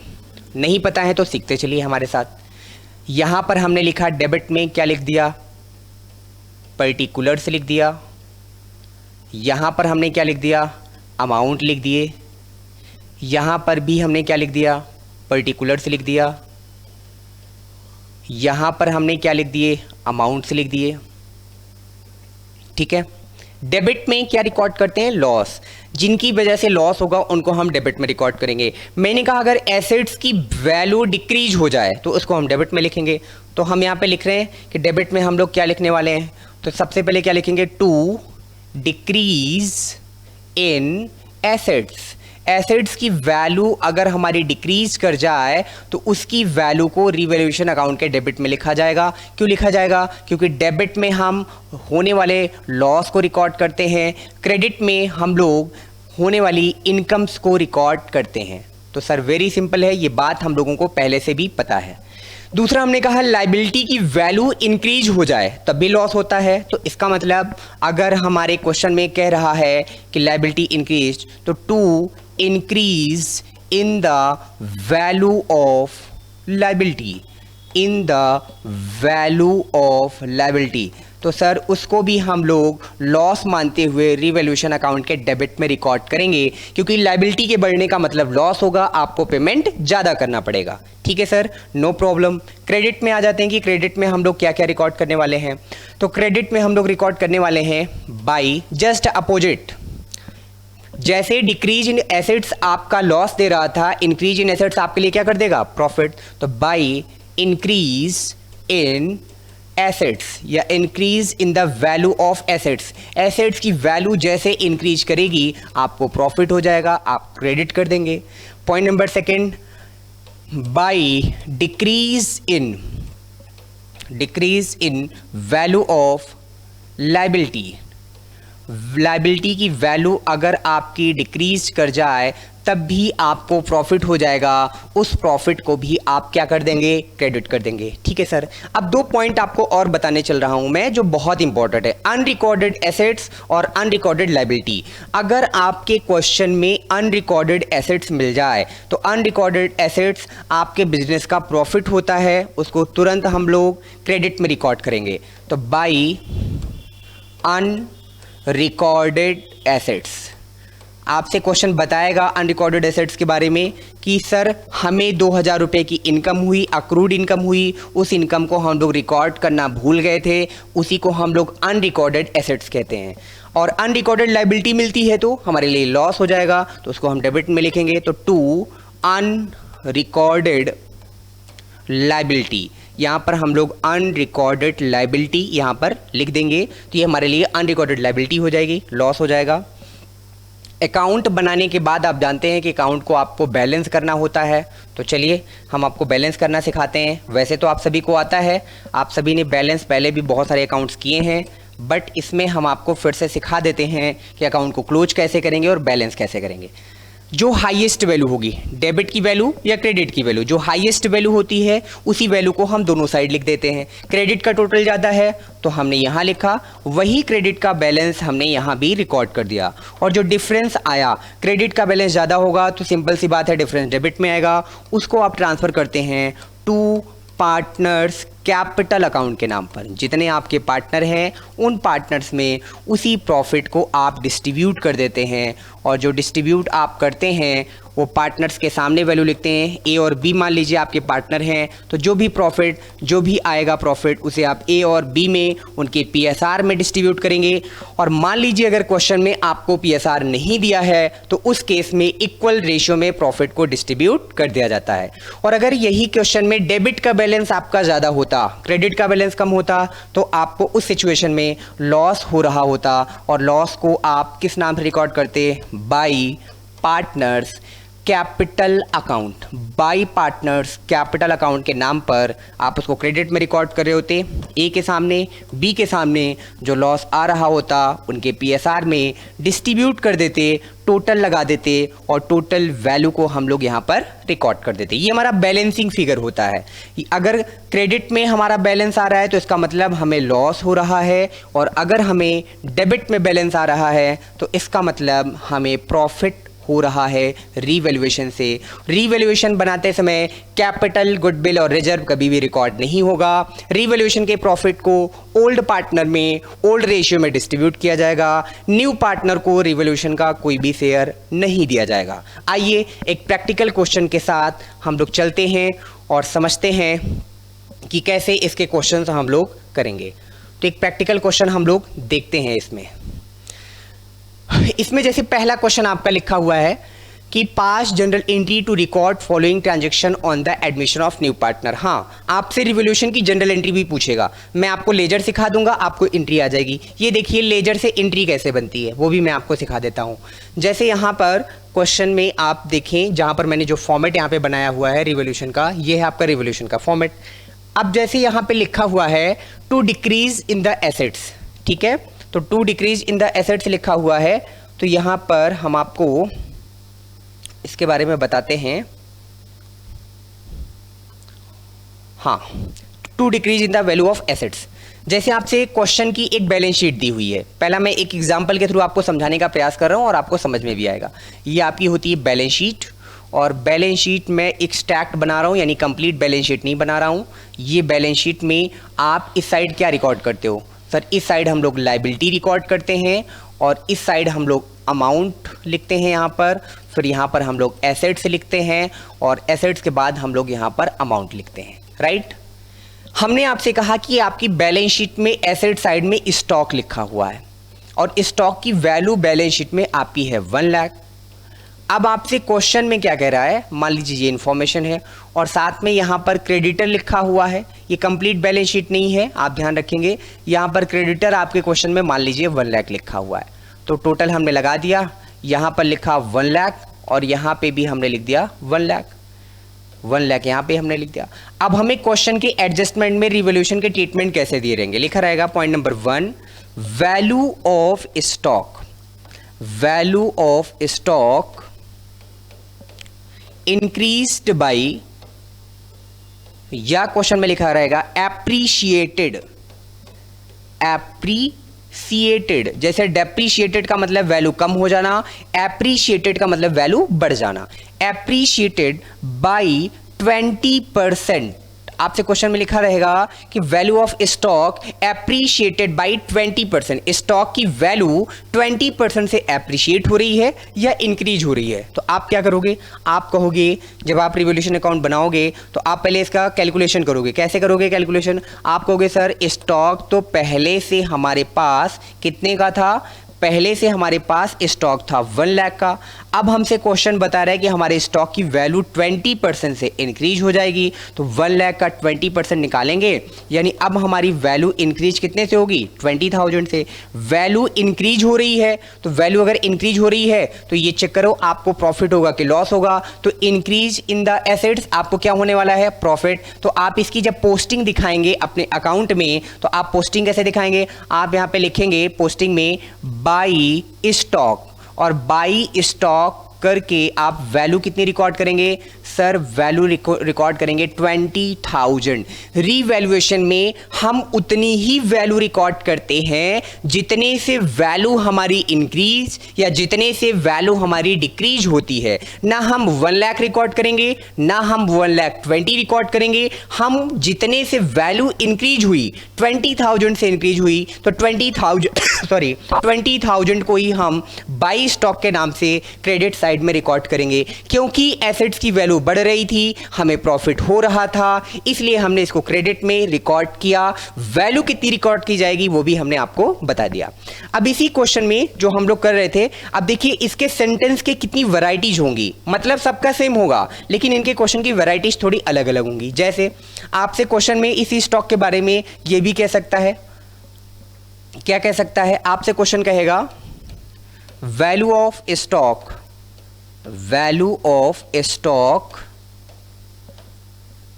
नहीं पता है तो सीखते चलिए हमारे साथ। यहां पर हमने लिखा डेबिट में क्या लिख दिया? पर्टिकुलर्स लिख दिया, यहाँ पर हमने क्या लिख दिया, अमाउंट लिख दिए, यहाँ पर भी हमने क्या लिख दिया, पर्टिकुलर्स लिख दिया, यहाँ पर हमने क्या लिख दिए, अमाउंट्स लिख दिए। ठीक है। डेबिट में क्या रिकॉर्ड करते हैं, लॉस, जिनकी वजह से लॉस होगा उनको हम डेबिट में रिकॉर्ड करेंगे। मैंने कहा अगर एसेट्स की वैल्यू डिक्रीज हो जाए तो उसको हम डेबिट में लिखेंगे। तो हम यहाँ पे लिख रहे हैं कि डेबिट में हम लोग क्या लिखने वाले हैं, तो सबसे पहले क्या लिखेंगे, to decrease in assets. Assets की वैल्यू अगर हमारी डिक्रीज कर जाए तो उसकी वैल्यू को रिवैल्यूएशन अकाउंट के डेबिट में लिखा जाएगा। क्यों लिखा जाएगा, क्योंकि डेबिट में हम होने वाले लॉस को रिकॉर्ड करते हैं, क्रेडिट में हम लोग होने वाली इनकम्स को रिकॉर्ड करते हैं। तो सर वेरी सिंपल है, ये बात हम लोगों को पहले से भी पता है। दूसरा हमने कहा लायबिलिटी की वैल्यू इंक्रीज हो जाए तब भी लॉस होता है। तो इसका मतलब अगर हमारे क्वेश्चन में कह रहा है कि लायबिलिटी इंक्रीज, तो to increase in the value of liability, in the value of liability, तो सर उसको भी हम लोग लॉस मानते हुए रिवैल्यूएशन अकाउंट के डेबिट में रिकॉर्ड करेंगे, क्योंकि लायबिलिटी के बढ़ने का मतलब लॉस होगा, आपको पेमेंट ज़्यादा करना पड़ेगा। ठीक है सर, नो प्रॉब्लम। क्रेडिट में आ जाते हैं कि क्रेडिट में हम लोग क्या क्या रिकॉर्ड करने वाले हैं। तो क्रेडिट में हम लोग रिकॉर्ड करने वाले हैं बाई जस्ट अपोजिट। जैसे डिक्रीज इन एसेट्स आपका लॉस दे रहा था, इंक्रीज इन एसेट्स आपके लिए क्या कर देगा, प्रॉफिट। तो बाई इंक्रीज इन एसेट्स या increase in the value of assets, assets की वैल्यू जैसे इंक्रीज करेगी आपको प्रॉफिट हो जाएगा, आप क्रेडिट कर देंगे। Point number second, by decrease in value of liability. Liability की वैल्यू अगर आपकी डिक्रीज कर जाए तब भी आपको प्रॉफिट हो जाएगा, उस प्रॉफिट को भी आप क्या कर देंगे, क्रेडिट कर देंगे। ठीक है सर। अब दो पॉइंट आपको और बताने चल रहा हूं मैं जो बहुत इंपॉर्टेंट है, अनरिकॉर्डेड एसेट्स और अनरिकॉर्डेड लायबिलिटी। अगर आपके क्वेश्चन में अनरिकॉर्डेड एसेट्स मिल जाए तो अनरिकॉर्डेड एसेट्स आपके बिजनेस का प्रॉफिट होता है, उसको तुरंत हम लोग क्रेडिट में रिकॉर्ड करेंगे। तो बाई अनरिकॉर्डेड एसेट्स, आपसे क्वेश्चन बताएगा अनरिकॉर्डेड एसेट्स के बारे में कि सर हमें 2000 रुपये की इनकम हुई, अक्रूड इनकम हुई, उस इनकम को हम लोग रिकॉर्ड करना भूल गए थे, उसी को हम लोग अनरिकॉर्डेड एसेट्स कहते हैं। और अनरिकॉर्डेड लायबिलिटी मिलती है तो हमारे लिए लॉस हो जाएगा, तो उसको हम डेबिट में लिखेंगे। तो टू अनरिकॉर्डेड लायबिलिटी, यहाँ पर हम लोग अनरिकॉर्डेड लायबिलिटी यहाँ पर लिख देंगे, तो ये हमारे लिए अनरिकॉर्डेड लायबिलिटी हो जाएगी, लॉस हो जाएगा। अकाउंट बनाने के बाद आप जानते हैं कि अकाउंट को आपको बैलेंस करना होता है, तो चलिए हम आपको बैलेंस करना सिखाते हैं। वैसे तो आप सभी को आता है, आप सभी ने बैलेंस पहले भी बहुत सारे अकाउंट्स किए हैं, बट इसमें हम आपको फिर से सिखा देते हैं कि अकाउंट को क्लोज कैसे करेंगे और बैलेंस कैसे करेंगे। जो हाईएस्ट वैल्यू होगी, डेबिट की वैल्यू या क्रेडिट की वैल्यू, जो हाईएस्ट वैल्यू होती है उसी वैल्यू को हम दोनों साइड लिख देते हैं। क्रेडिट का टोटल ज़्यादा है तो हमने यहाँ लिखा, वही क्रेडिट का बैलेंस हमने यहाँ भी रिकॉर्ड कर दिया। और जो डिफरेंस आया, क्रेडिट का बैलेंस ज़्यादा होगा तो सिंपल सी बात है डिफरेंस डेबिट में आएगा, उसको आप ट्रांसफ़र करते हैं टू पार्टनर्स कैपिटल अकाउंट के नाम पर। जितने आपके पार्टनर हैं उन पार्टनर्स में उसी प्रॉफिट को आप डिस्ट्रीब्यूट कर देते हैं, और जो डिस्ट्रीब्यूट आप करते हैं वो पार्टनर्स के सामने वैल्यू लिखते हैं। ए और बी मान लीजिए आपके पार्टनर हैं, तो जो भी आएगा प्रॉफिट उसे आप ए और बी में उनके पीएसआर में डिस्ट्रीब्यूट करेंगे। और मान लीजिए अगर क्वेश्चन में आपको पीएसआर नहीं दिया है तो उस केस में इक्वल रेशियो में प्रॉफिट को डिस्ट्रीब्यूट कर दिया जाता है। और अगर यही क्वेश्चन में डेबिट का बैलेंस आपका ज़्यादा होता, क्रेडिट का बैलेंस कम होता, तो आपको उस सिचुएशन में लॉस हो रहा होता, और लॉस को आप किस नाम से रिकॉर्ड करते, by partners capital account. By partners capital account के नाम पर आप उसको क्रेडिट में रिकॉर्ड कर रहे होते, ए के सामने, बी के सामने जो लॉस आ रहा होता उनके पीएसआर में डिस्ट्रीब्यूट कर देते, टोटल लगा देते और टोटल वैल्यू को हम लोग यहाँ पर रिकॉर्ड कर देते। ये हमारा बैलेंसिंग फिगर होता है। अगर क्रेडिट में हमारा बैलेंस आ रहा है तो इसका मतलब हमें लॉस हो रहा है, और अगर हमें डेबिट में बैलेंस आ रहा है तो इसका मतलब हमें प्रॉफिट हो रहा है रीवैल्यूएशन से। रीवैल्यूएशन बनाते समय कैपिटल, गुडविल और रिजर्व कभी भी रिकॉर्ड नहीं होगा। रीवैल्यूएशन के प्रॉफिट को ओल्ड पार्टनर में ओल्ड रेशियो में डिस्ट्रीब्यूट किया जाएगा। न्यू पार्टनर को रीवैल्यूएशन का कोई भी शेयर नहीं दिया जाएगा। आइए एक प्रैक्टिकल क्वेश्चन के साथ हम लोग चलते हैं और समझते हैं कि कैसे इसके क्वेश्चन हम लोग करेंगे। तो एक प्रैक्टिकल क्वेश्चन हम लोग देखते हैं। इसमें जैसे पहला क्वेश्चन आपका लिखा हुआ है कि pass general entry to record following transaction on the admission of new partner. हाँ, आपसे रिवोल्यूशन की जनरल एंट्री भी पूछेगा। मैं आपको लेजर सिखा दूंगा, आपको एंट्री आ जाएगी। ये देखिए लेजर से एंट्री कैसे बनती है वो भी मैं आपको सिखा देता हूँ। जैसे यहाँ पर क्वेश्चन में आप देखें, जहाँ पर मैंने जो फॉर्मेट यहाँ पे बनाया हुआ है रिवोल्यूशन का, ये है आपका रिवोल्यूशन का फॉर्मेट। अब जैसे यहाँ पे लिखा हुआ है to decrease in the assets, ठीक है, तो to decrease in the assets लिखा हुआ है। तो यहाँ पर हम आपको इसके बारे में बताते हैं। हाँ, to decrease in the value of assets. जैसे आपसे क्वेश्चन की एक बैलेंस शीट दी हुई है, पहला मैं एक एग्जांपल के थ्रू आपको समझाने का प्रयास कर रहा हूँ और आपको समझ में भी आएगा। ये आपकी होती है बैलेंस शीट, और बैलेंस शीट में एक स्टैक्ड बना रहा हूँ, यानी कंप्लीट बैलेंस शीट नहीं बना रहा हूँ। ये बैलेंस शीट में आप इस साइड क्या रिकॉर्ड करते हो सर? इस साइड हम लोग लायबिलिटी रिकॉर्ड करते हैं और इस साइड हम लोग अमाउंट लिखते हैं यहाँ पर, फिर यहाँ पर हम लोग एसेट्स लिखते हैं और एसेट्स के बाद हम लोग यहाँ पर अमाउंट लिखते हैं, राइट। हमने आपसे कहा कि आपकी बैलेंस शीट में एसेट साइड में स्टॉक लिखा हुआ है और स्टॉक की वैल्यू बैलेंस शीट में आपकी है 1 लाख। अब आपसे क्वेश्चन में क्या कह रहा है, मान लीजिए ये इन्फॉर्मेशन है और साथ में यहाँ पर क्रेडिटर लिखा हुआ है। ये कंप्लीट बैलेंस शीट नहीं है, आप ध्यान रखेंगे। यहाँ पर क्रेडिटर आपके क्वेश्चन में मान लीजिए 1 लाख लिखा हुआ है, तो टोटल हमने लगा दिया। यहाँ पर लिखा 1 लाख और यहाँ पे भी हमने लिख दिया 1 लाख, 1 लाख यहाँ पे हमने लिख दिया। अब हमें क्वेश्चन के एडजस्टमेंट में रिवोल्यूशन के ट्रीटमेंट कैसे दिए रहेंगे, लिखा रहेगा point number 1, value of stock, value of stock increased by, या क्वेश्चन में लिखा रहेगा एप्रिशिएटेड, एप्रिशिएटेड। जैसे डेप्रिशिएटेड का मतलब वैल्यू कम हो जाना, एप्रिशिएटेड का मतलब वैल्यू बढ़ जाना। Appreciated by 20%। आपसे क्वेश्चन में लिखा रहेगा कि value of stock appreciated by 20%। Stock की वैल्यू 20% से एप्रिशिएट हो रही है या इंक्रीज हो रही है। तो आप क्या करोगे, आप कहोगे, जब आप रिवोल्यूशन अकाउंट बनाओगे तो आप पहले इसका कैलकुलेशन करोगे। कैसे करोगे कैलकुलेशन? आप कहोगे सर स्टॉक तो पहले से हमारे पास कितने का था, पहले से हमारे पास स्टॉक था 1 लाख का। अब हमसे क्वेश्चन बता रहा है कि हमारे स्टॉक की वैल्यू 20% से इंक्रीज हो जाएगी, तो 1 लाख का 20% निकालेंगे, यानी अब हमारी वैल्यू इंक्रीज कितने से होगी, 20,000 से। वैल्यू इंक्रीज हो रही है, तो वैल्यू अगर इंक्रीज हो रही है तो ये चेक करो आपको प्रॉफिट होगा कि लॉस होगा। तो इंक्रीज इन द एसेट्स आपको क्या होने वाला है, प्रॉफिट। तो आप इसकी जब पोस्टिंग दिखाएंगे अपने अकाउंट में, तो आप पोस्टिंग कैसे दिखाएंगे, आप यहाँ पे लिखेंगे पोस्टिंग में बाई स्टॉक, और बाई स्टॉक करके आप वैल्यू कितनी रिकॉर्ड करेंगे सर, वैल्यू रिकॉर्ड करेंगे 20,000। रीवैल्यूएशन में हम उतनी ही वैल्यू रिकॉर्ड करते हैं जितने से वैल्यू हमारी इंक्रीज या जितने से वैल्यू हमारी डिक्रीज होती है। ना हम 1 लाख रिकॉर्ड करेंगे, ना हम 1,20,000 रिकॉर्ड करेंगे। हम जितने से वैल्यू इंक्रीज हुई, 20,000 से इंक्रीज हुई, तो 20,000 को ही हम बाई स्टॉक के नाम से क्रेडिट साइड में रिकॉर्ड करेंगे। क्योंकि एसेट्स की वैल्यू बढ़ रही थी, हमें प्रॉफिट हो रहा था, इसलिए हमने इसको क्रेडिट में रिकॉर्ड किया। वैल्यू कितनी रिकॉर्ड की जाएगी वो भी हमने आपको बता दिया। अब इसी क्वेश्चन में जो हम लोग कर रहे थे, अब देखिए इसके सेंटेंस के कितनी वैरायटीज होंगी। मतलब सबका सेम होगा लेकिन इनके क्वेश्चन की वैरायटीज थोड़ी अलग अलग होंगी। जैसे आपसे क्वेश्चन में इसी स्टॉक के बारे में ये भी कह सकता है, क्या कह सकता है, आपसे क्वेश्चन कहेगा value of stock, value of stock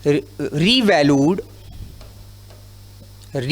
revalued at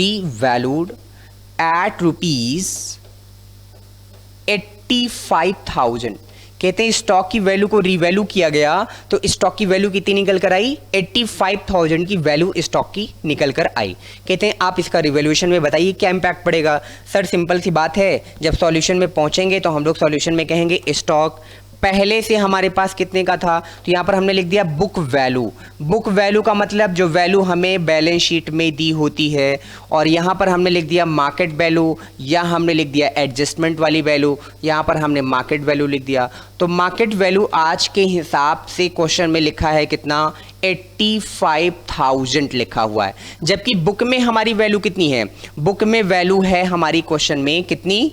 ₹85,000। कहते हैं स्टॉक की वैल्यू को रीवैल्यू किया गया तो स्टॉक की वैल्यू कितनी निकल कर आई, 85,000 की वैल्यू स्टॉक की निकल कर आई। कहते हैं आप इसका रिवैल्यूएशन में बताइए क्या इंपैक्ट पड़ेगा। सर सिंपल सी बात है, जब सॉल्यूशन में पहुंचेंगे तो हम लोग सॉल्यूशन में कहेंगे स्टॉक पहले से हमारे पास कितने का था, तो यहाँ पर हमने लिख दिया बुक वैल्यू। बुक वैल्यू का मतलब जो वैल्यू हमें बैलेंस शीट में दी होती है, और यहाँ पर हमने लिख दिया मार्केट वैल्यू, या हमने लिख दिया एडजस्टमेंट वाली वैल्यू, यहाँ पर हमने मार्केट वैल्यू लिख दिया। तो मार्केट वैल्यू आज के हिसाब से क्वेश्चन में लिखा है कितना, 85,000 लिखा हुआ है, जबकि बुक में हमारी वैल्यू कितनी है, बुक में वैल्यू है हमारी क्वेश्चन में कितनी,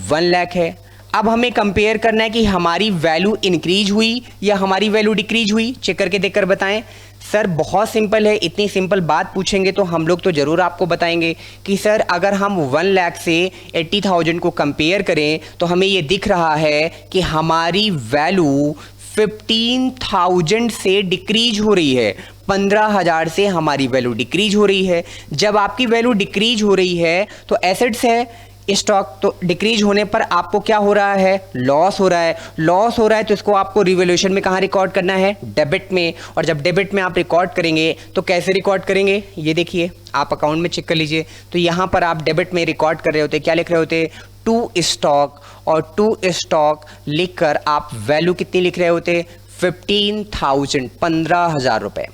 1 लाख है। अब हमें कंपेयर करना है कि हमारी वैल्यू इंक्रीज हुई या हमारी वैल्यू डिक्रीज हुई, चेक करके देखकर बताएं। सर बहुत सिंपल है, इतनी सिंपल बात पूछेंगे तो हम लोग तो ज़रूर आपको बताएंगे कि सर अगर हम 1 लाख से 80,000 को कंपेयर करें तो हमें ये दिख रहा है कि हमारी वैल्यू 15,000 से डिक्रीज हो रही है, 15,000 से हमारी वैल्यू डिक्रीज हो रही है। जब आपकी वैल्यू डिक्रीज हो रही है तो एसेट्स है स्टॉक, तो डिक्रीज होने पर आपको क्या हो रहा है, लॉस हो रहा है। लॉस हो रहा है तो इसको आपको रिवैल्यूएशन में कहाँ रिकॉर्ड करना है, डेबिट में। और जब डेबिट में आप रिकॉर्ड करेंगे तो कैसे रिकॉर्ड करेंगे, ये देखिए आप अकाउंट में चेक कर लीजिए। तो यहाँ पर आप डेबिट में रिकॉर्ड कर रहे होते, क्या लिख रहे होते, टू स्टॉक, और टू स्टॉक लिखकर आप वैल्यू कितनी लिख रहे होते, 15,000, 15,000 रुपए।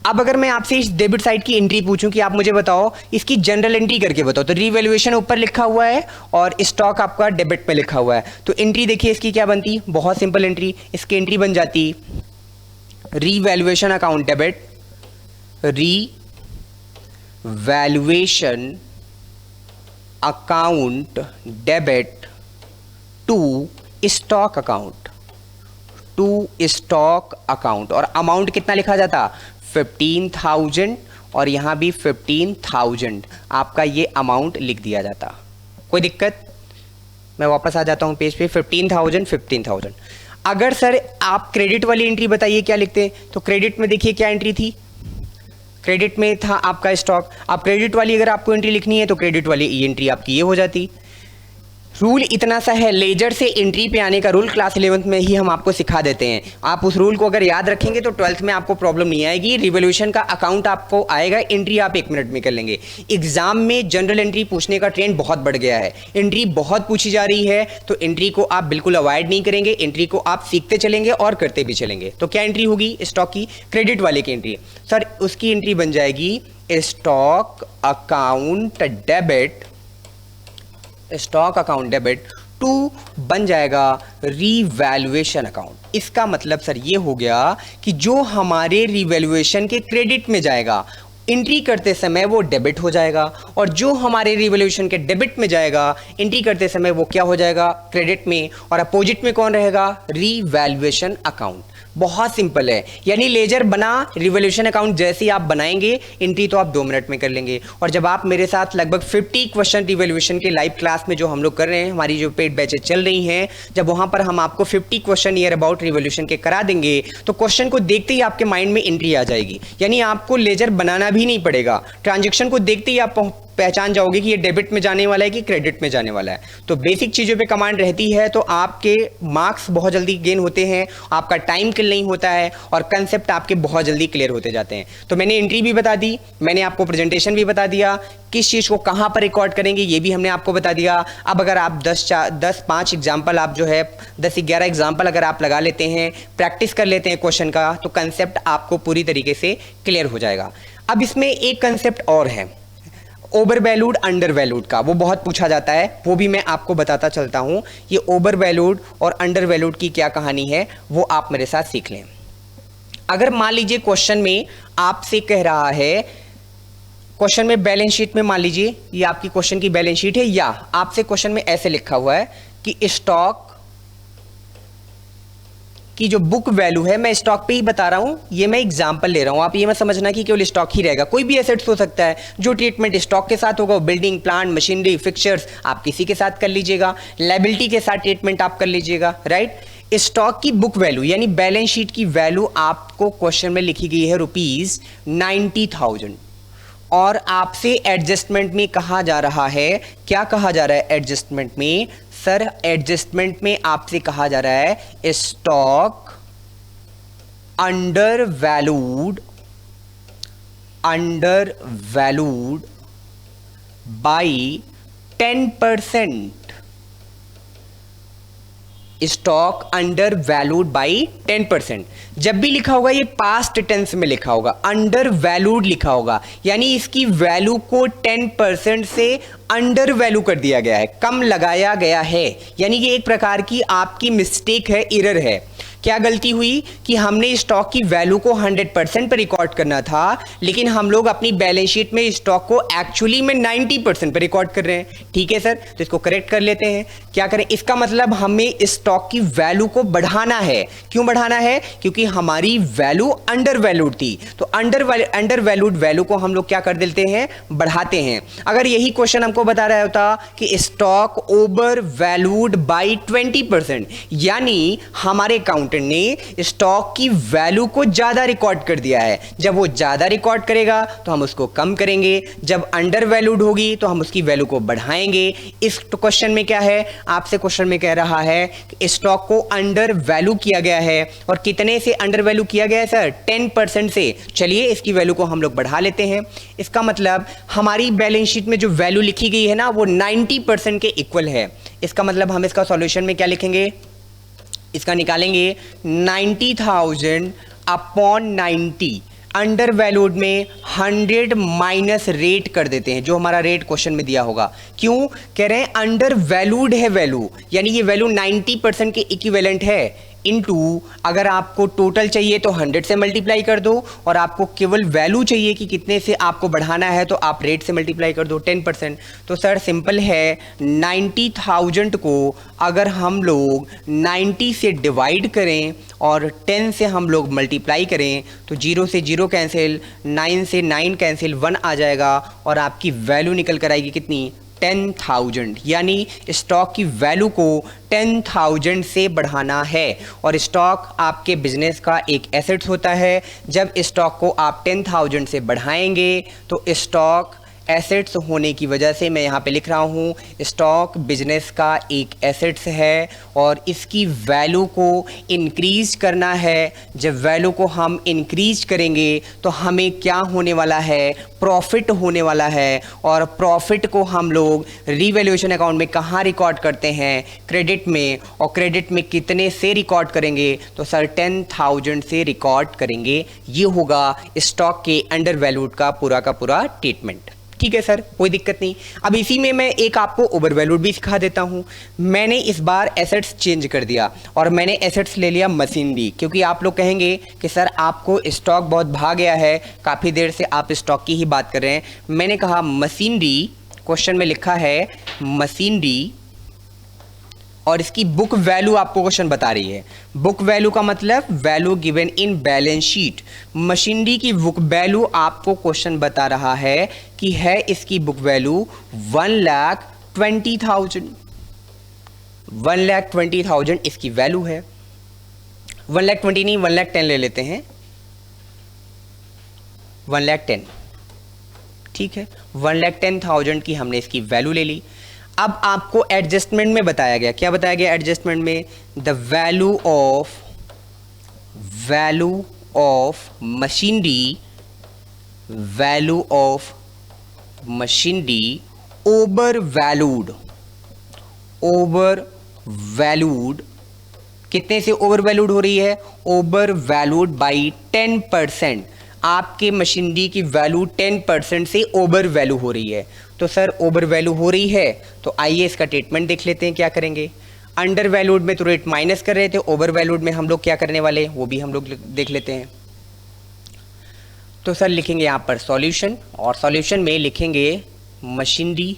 अब अगर मैं आपसे इस डेबिट साइड की एंट्री पूछूं कि आप मुझे बताओ इसकी जनरल एंट्री करके बताओ, तो रीवैल्यूएशन ऊपर लिखा हुआ है और स्टॉक आपका डेबिट पे लिखा हुआ है, तो एंट्री देखिए इसकी क्या बनती, बहुत सिंपल एंट्री। इसकी एंट्री बन जाती revaluation account debit, revaluation account debit to stock account, to stock account. और अमाउंट कितना लिखा जाता, 15,000, और यहाँ भी 15,000 आपका ये अमाउंट लिख दिया जाता। कोई दिक्कत, मैं वापस आ जाता हूँ पेज पे, 15,000 15,000। अगर सर आप क्रेडिट वाली एंट्री बताइए क्या लिखते, तो क्रेडिट में देखिए क्या एंट्री थी, क्रेडिट में था आपका स्टॉक। आप क्रेडिट वाली अगर आपको एंट्री लिखनी है तो क्रेडिट वाली एंट्री आपकी ये हो जाती। रूल इतना सा है, लेजर से एंट्री पे आने का रूल क्लास 11th में ही हम आपको सिखा देते हैं। आप उस रूल को अगर याद रखेंगे तो 12th में आपको प्रॉब्लम नहीं आएगी। रिवॉल्यूशन का अकाउंट आपको आएगा, एंट्री आप 1 मिनट में कर लेंगे। एग्जाम में जनरल एंट्री पूछने का ट्रेंड बहुत बढ़ गया है, एंट्री बहुत पूछी जा रही है, तो एंट्री को आप बिल्कुल अवॉइड नहीं करेंगे, एंट्री को आप सीखते चलेंगे और करते भी चलेंगे। तो क्या एंट्री होगी स्टॉक की, क्रेडिट वाले की एंट्री, सर उसकी एंट्री बन जाएगी stock account debit, stock account debit to बन जाएगा रीवैल्यूएशन अकाउंट। इसका मतलब सर ये हो गया कि जो हमारे रीवैल्यूएशन के क्रेडिट में जाएगा एंट्री करते समय वो डेबिट हो जाएगा, और जो हमारे रिवॉल्यूशन के डेबिट में जाएगा एंट्री करते समय वो क्या हो जाएगा, क्रेडिट में। और अपोजिट में कौन रहेगा, रीवैल्यूएशन अकाउंट। बहुत सिंपल है, यानी लेजर बना रिवॉल्यूशन अकाउंट जैसे ही आप बनाएंगे एंट्री तो आप 2 मिनट में कर लेंगे। और जब आप मेरे साथ लगभग 50 क्वेश्चन रिवॉल्यूशन के लाइव क्लास में जो हम लोग कर रहे हैं, हमारी जो पेड बैचेज चल रही हैं, जब वहां पर हम आपको 50 क्वेश्चन नियर अबाउट रिवॉल्यूशन के करा देंगे तो क्वेश्चन को देखते ही आपके माइंड में एंट्री आ जाएगी, यानी आपको लेजर बनाना भी नहीं पड़ेगा। ट्रांजेक्शन को देखते ही आप पहचान जाओगे कि ये डेबिट में जाने वाला है कि क्रेडिट में जाने वाला है। तो बेसिक चीज़ों पे कमांड रहती है तो आपके मार्क्स बहुत जल्दी गेन होते हैं, आपका टाइम किल नहीं होता है, और कंसेप्ट आपके बहुत जल्दी क्लियर होते जाते हैं। तो मैंने एंट्री भी बता दी, मैंने आपको प्रेजेंटेशन भी बता दिया, किस चीज़ को कहाँ पर रिकॉर्ड करेंगे ये भी हमने आपको बता दिया। अब अगर आप 10-5 एग्जाम्पल आप जो है 10-11 एग्जाम्पल अगर आप लगा लेते हैं, प्रैक्टिस कर लेते हैं क्वेश्चन का, तो कंसेप्ट आपको पूरी तरीके से क्लियर हो जाएगा। अब इसमें एक कंसेप्ट और है, ओवर वैल्यूड अंडर वैल्यूड का, वो बहुत पूछा जाता है, वो भी मैं आपको बताता चलता हूं। ये ओवर वैल्यूड और अंडर वैल्यूड की क्या कहानी है वो आप मेरे साथ सीख लें। अगर मान लीजिए क्वेश्चन में आपसे कह रहा है, क्वेश्चन में बैलेंस शीट में मान लीजिए ये आपकी क्वेश्चन की बैलेंस शीट है, या आपसे क्वेश्चन में ऐसे लिखा हुआ है कि स्टॉक की जो बुक वैल्यू है, मैं स्टॉक पे ही बता रहा हूं, ये मैं एग्जांपल ले रहा हूं, आप ये मत समझना कि केवल स्टॉक ही रहेगा, कोई भी एसेट्स हो सकता है। जो ट्रीटमेंट स्टॉक के साथ होगा, बिल्डिंग, प्लांट, मशीनरी, फिक्चर्स, आप किसी के साथ कर लीजिएगा, लायबिलिटी के साथ ट्रीटमेंट आप कर लीजिएगा, राइट। स्टॉक की बुक वैल्यू यानी बैलेंस शीट की वैल्यू आपको क्वेश्चन में लिखी गई है ₹90,000, और आपसे एडजस्टमेंट में कहा जा रहा है, क्या कहा जा रहा है एडजस्टमेंट में, सर एडजस्टमेंट में आपसे कहा जा रहा है stock under valued by 10%, stock under valued by 10%। जब भी लिखा होगा ये पास्ट टेंस में लिखा होगा, अंडर वैल्यूड लिखा होगा, यानी इसकी वैल्यू को 10% से अंडर वैल्यू कर दिया गया है, कम लगाया गया है, यानी ये एक प्रकार की आपकी मिस्टेक है, एरर है। क्या गलती हुई कि हमने स्टॉक की वैल्यू को 100% पर रिकॉर्ड करना था, लेकिन हम लोग अपनी बैलेंस शीट में स्टॉक को एक्चुअली में 90% पर रिकॉर्ड कर रहे हैं। ठीक है सर, तो इसको करेक्ट कर लेते हैं। क्या करें, इसका मतलब हमें स्टॉक की वैल्यू को बढ़ाना है। क्यों बढ़ाना है? क्योंकि हमारी वैल्यू अंडर वैल्यूड थी, तो अंडर वैल्यूड वैल्यू को हम लोग क्या कर देते हैं, बढ़ाते हैं। अगर यही क्वेश्चन हमको बता रहा होता कि स्टॉक ओवर वैल्यूड बाई 20%, यानी हमारे अकाउंटेंट ने स्टॉक की वैल्यू को ज्यादा रिकॉर्ड कर दिया है। जब वो ज्यादा रिकॉर्ड करेगा तो हम उसको कम करेंगे, जब अंडर वैल्यूड होगी तो हम उसकी वैल्यू को बढ़ाएंगे। इस क्वेश्चन में क्या है, आपसे क्वेश्चन में कह रहा है कि स्टॉक को अंडर वैल्यू किया गया है, और कितने से अंडर वैल्यू किया गया है सर? 10% से। चलिए इसकी वैल्यू को हम लोग बढ़ा लेते हैं। इसका मतलब हमारी बैलेंस शीट में जो वैल्यू लिखी गई है ना, वो 90% के इक्वल है। इसका मतलब हम इसका सॉल्यूशन में क्या लिखेंगे, इसका निकालेंगे 90,000 अपॉन 90, अंडर वैल्यूड में 100 माइनस रेट कर देते हैं, जो हमारा रेट क्वेश्चन में दिया होगा। क्यों कह रहे हैं? अंडर वैल्यूड है वैल्यू, यानी ये वैल्यू 90% के इक्विवेलेंट है। इनटू, अगर आपको टोटल चाहिए तो 100 से मल्टीप्लाई कर दो, और आपको केवल वैल्यू चाहिए कि कितने से आपको बढ़ाना है तो आप रेट से मल्टीप्लाई कर दो 10%। तो सर सिंपल है, 90,000 को अगर हम लोग 90 से डिवाइड करें और 10 से हम लोग मल्टीप्लाई करें तो 0 से 0 कैंसिल, 9 से 9 कैंसिल, 1 आ जाएगा, और आपकी वैल्यू निकल कर आएगी कितनी? 10,000। यानी स्टॉक की वैल्यू को 10,000 से बढ़ाना है। और स्टॉक आपके बिजनेस का एक एसेट्स होता है। जब स्टॉक को आप 10,000 से बढ़ाएंगे तो स्टॉक एसेट्स होने की वजह से मैं यहाँ पे लिख रहा हूँ, स्टॉक बिजनेस का एक एसेट्स है और इसकी वैल्यू को इंक्रीज करना है। जब वैल्यू को हम इंक्रीज करेंगे तो हमें क्या होने वाला है? प्रॉफिट होने वाला है। और प्रॉफिट को हम लोग रीवैल्यूएशन अकाउंट में कहाँ रिकॉर्ड करते हैं? क्रेडिट में। और क्रेडिट में कितने से रिकॉर्ड करेंगे? तो सर 10,000 से रिकॉर्ड करेंगे। ये होगा स्टॉक के अंडर वैल्यूड का पूरा ट्रीटमेंट। ठीक है सर, कोई दिक्कत नहीं। अब इसी में मैं एक आपको ओवर वैल्यूड भी सिखा देता हूं। मैंने इस बार एसेट्स चेंज कर दिया और मैंने एसेट्स ले लिया मशीनरी, क्योंकि आप लोग कहेंगे कि सर आपको स्टॉक बहुत भाग गया है, काफ़ी देर से आप स्टॉक की ही बात कर रहे हैं। मैंने कहा मशीनरी, क्वेश्चन में लिखा है मशीनरी, और इसकी बुक वैल्यू आपको क्वेश्चन बता रही है। बुक वैल्यू का मतलब value given in balance sheet. Machinery की बुक वैल्यू आपको क्वेश्चन बता रहा है कि है इसकी बुक वैल्यू 1,20,000। 1,20,000 इसकी वैल्यू है। 1,20,000 नहीं, 1,10,000 ले लेते हैं। 1,10,000 ठीक है। 1,10,000 की हमने इसकी वैल्यू ले ली। अब आपको एडजस्टमेंट में बताया गया, क्या बताया गया एडजस्टमेंट में? The value of machinery, value of machinery over valued, कितने से ओवर वैल्यूड हो रही है? Over valued by 10%। आपके मशीनरी की वैल्यू 10% से ओवर वैल्यू हो रही है। तो सर ओवर वैल्यू हो रही है तो आइए इसका ट्रीटमेंट देख लेते हैं। क्या करेंगे? अंडर वैल्यूड में तो रेट माइनस कर रहे थे, ओवर वैल्यूड में हम लोग क्या करने वाले हैं वो भी हम लोग देख लेते हैं। तो सर लिखेंगे यहाँ पर सॉल्यूशन, और सॉल्यूशन में लिखेंगे मशीनरी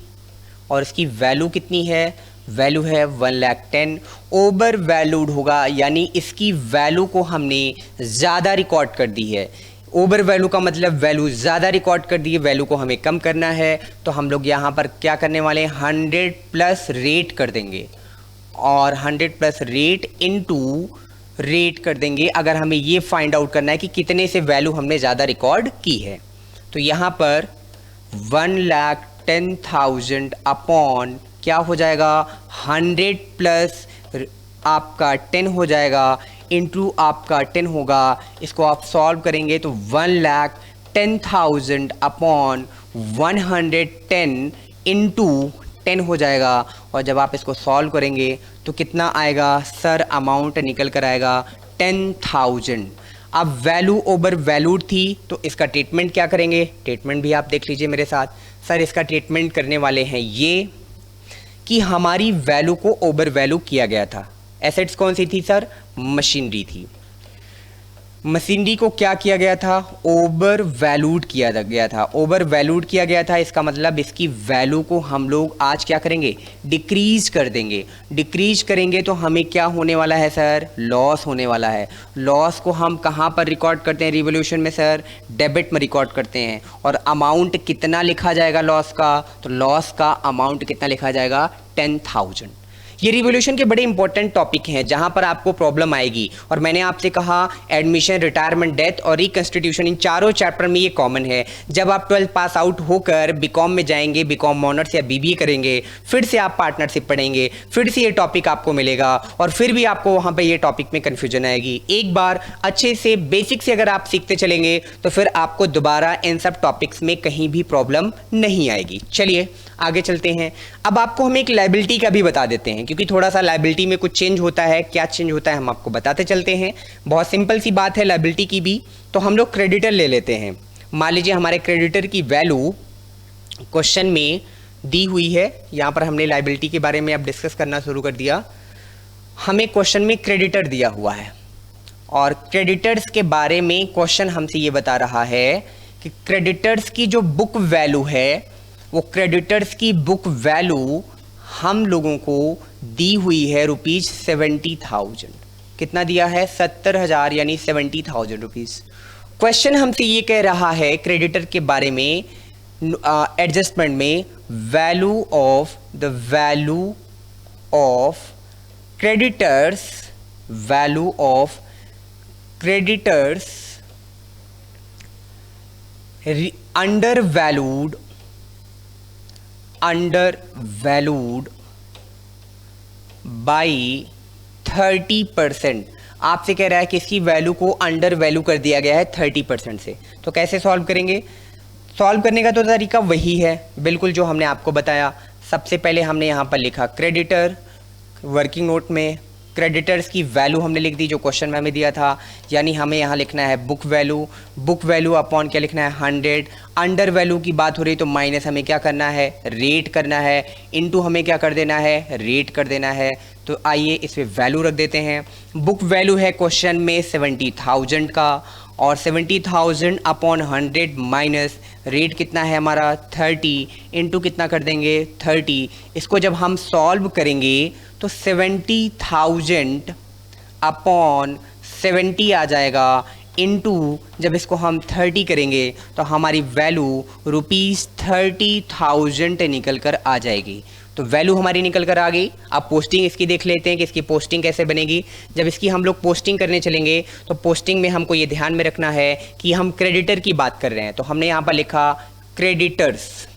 और इसकी वैल्यू कितनी है? वैल्यू है 1,10,000। ओवर वैल्यूड होगा, यानी इसकी वैल्यू को हमने ज़्यादा रिकॉर्ड कर दी है। ओवर वैल्यू का मतलब वैल्यू ज़्यादा रिकॉर्ड कर दी है, वैल्यू को हमें कम करना है। तो हम लोग यहाँ पर क्या करने वाले हैं? 100 प्लस रेट कर देंगे, और 100 प्लस रेट इनटू रेट कर देंगे अगर हमें ये फाइंड आउट करना है कि कितने से वैल्यू हमने ज़्यादा रिकॉर्ड की है। तो यहाँ पर 1,10,000 अपॉन क्या हो जाएगा? 100 प्लस आपका 10 हो जाएगा, इंटू आपका 10 होगा। इसको आप सॉल्व करेंगे तो 1,10,000 अपॉन 110 इंटू 10 हो जाएगा। और जब आप इसको सॉल्व करेंगे तो कितना आएगा सर, अमाउंट निकल कर आएगा 10,000। अब वैल्यू ओवर वैल्यूड थी तो इसका ट्रीटमेंट क्या करेंगे, ट्रीटमेंट भी आप देख लीजिए मेरे साथ। सर इसका ट्रीटमेंट करने वाले हैं ये कि हमारी वैल्यू को ओवर वैल्यू किया गया था। एसेट्स कौन सी थी सर, मशीनरी थी। मशीनरी को क्या किया गया था, ओवर वैल्यूड किया गया था। ओवर वैल्यूड किया गया था, इसका मतलब इसकी वैल्यू को हम लोग आज क्या करेंगे, डिक्रीज कर देंगे। डिक्रीज करेंगे तो हमें क्या होने वाला है सर, लॉस होने वाला है। लॉस को हम कहाँ पर रिकॉर्ड करते हैं रिवोल्यूशन में सर, डेबिट में रिकॉर्ड करते हैं। और अमाउंट कितना लिखा जाएगा लॉस का, तो लॉस का अमाउंट कितना लिखा जाएगा 10,000। ये रिवोल्यूशन के बड़े इंपॉर्टेंट टॉपिक हैं जहां पर आपको प्रॉब्लम आएगी। और मैंने आपसे कहा एडमिशन, रिटायरमेंट, डेथ और रिकंस्टिट्यूशन, इन चारों चैप्टर में ये कॉमन है। जब आप 12th पास आउट होकर बीकॉम में जाएंगे, बीकॉम ऑनर्स या बीबीए करेंगे, फिर से आप पार्टनरशिप पढ़ेंगे, फिर से ये टॉपिक आपको मिलेगा और फिर भी आपको वहाँ पर ये टॉपिक में कन्फ्यूजन आएगी। एक बार अच्छे से बेसिक से अगर आप सीखते चलेंगे तो फिर आपको दोबारा इन सब टॉपिक्स में कहीं भी प्रॉब्लम नहीं आएगी। चलिए आगे चलते हैं। अब आपको हम एक लायबिलिटी का भी बता देते हैं, क्योंकि थोड़ा सा लायबिलिटी में कुछ चेंज होता है। क्या चेंज होता है हम आपको बताते चलते हैं। बहुत सिंपल सी बात है लायबिलिटी की भी। तो हम लोग क्रेडिटर ले लेते हैं। मान लीजिए हमारे क्रेडिटर की वैल्यू क्वेश्चन में दी हुई है। यहाँ पर हमने लायबिलिटी के बारे में अब डिस्कस करना शुरू कर दिया। हमें क्वेश्चन में क्रेडिटर दिया हुआ है और क्रेडिटर्स के बारे में क्वेश्चन हमसे ये बता रहा है कि क्रेडिटर्स की जो बुक वैल्यू है, वो क्रेडिटर्स की बुक वैल्यू हम लोगों को दी हुई है ₹70,000। कितना दिया है, 70,000 यानी 70,000 रुपीज़। क्वेश्चन हमसे ये कह रहा है क्रेडिटर के बारे में एडजस्टमेंट में, value of creditors, value of creditors undervalued by 30%। आपसे कह रहा है कि इसकी वैल्यू को अंडर वैल्यू कर दिया गया है 30% से। तो कैसे सॉल्व करेंगे, सॉल्व करने का तो तरीका वही है बिल्कुल जो हमने आपको बताया। सबसे पहले हमने यहाँ पर लिखा क्रेडिटर, वर्किंग नोट में क्रेडिटर्स की वैल्यू हमने लिख दी जो क्वेश्चन में हमें दिया था, यानी हमें यहाँ लिखना है book value. Book value upon क्या लिखना है 100। अंडर वैल्यू की बात हो रही तो माइनस हमें क्या करना है, रेट करना है, इनटू हमें क्या कर देना है, रेट कर देना है। तो आइए इस पर वैल्यू रख देते हैं। बुक वैल्यू है क्वेश्चन में 70,000 का और 70,000 अपॉन 100 माइनस रेट कितना है हमारा 30 इंटू कितना कर देंगे 30। इसको जब हम सॉल्व करेंगे तो 70,000 अपॉन 70 आ जाएगा, इंटू जब इसको हम 30 करेंगे तो हमारी वैल्यू ₹30,000 निकल कर आ जाएगी। तो वैल्यू हमारी निकल कर आ गई। अब पोस्टिंग इसकी देख लेते हैं कि इसकी पोस्टिंग कैसे बनेगी। जब इसकी हम लोग पोस्टिंग करने चलेंगे तो पोस्टिंग में हमको ये ध्यान में रखना है कि हम क्रेडिटर की बात कर रहे हैं। तो हमने यहाँ पर लिखा क्रेडिटर्स,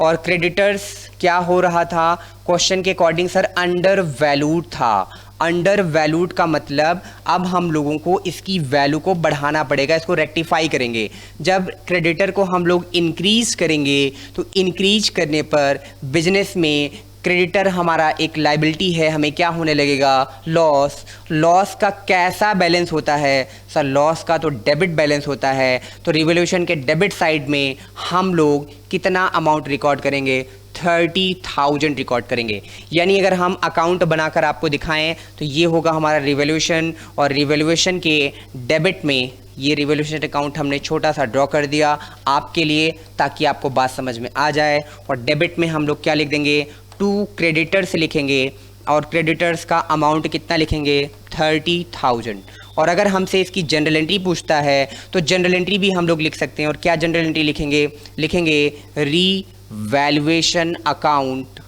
और क्रेडिटर्स क्या हो रहा था क्वेश्चन के अकॉर्डिंग सर, अंडर वैल्यूड था। अंडर वैल्यूड का मतलब अब हम लोगों को इसकी वैल्यू को बढ़ाना पड़ेगा, इसको रेक्टिफाई करेंगे। जब क्रेडिटर को हम लोग इंक्रीज करेंगे तो इंक्रीज करने पर बिजनेस में क्रेडिटर हमारा एक लायबिलिटी है, हमें क्या होने लगेगा, लॉस। लॉस का कैसा बैलेंस होता है सर, लॉस का तो डेबिट बैलेंस होता है। तो रिवोल्यूशन के डेबिट साइड में हम लोग कितना अमाउंट रिकॉर्ड करेंगे, 30,000 रिकॉर्ड करेंगे। यानी अगर हम अकाउंट बनाकर आपको दिखाएं तो ये होगा हमारा रिवोल्यूशन, और रिवोल्यूशन के डेबिट में ये रिवोल्यूशन अकाउंट हमने छोटा सा ड्रॉ कर दिया आपके लिए ताकि आपको बात समझ में आ जाए। और डेबिट में हम लोग क्या लिख देंगे, टू क्रेडिटर्स लिखेंगे और क्रेडिटर्स का अमाउंट कितना लिखेंगे 30,000। और अगर हमसे इसकी जनरल एंट्री पूछता है तो जनरल एंट्री भी हम लोग लिख सकते हैं। और क्या जनरल एंट्री लिखेंगे, लिखेंगे revaluation account,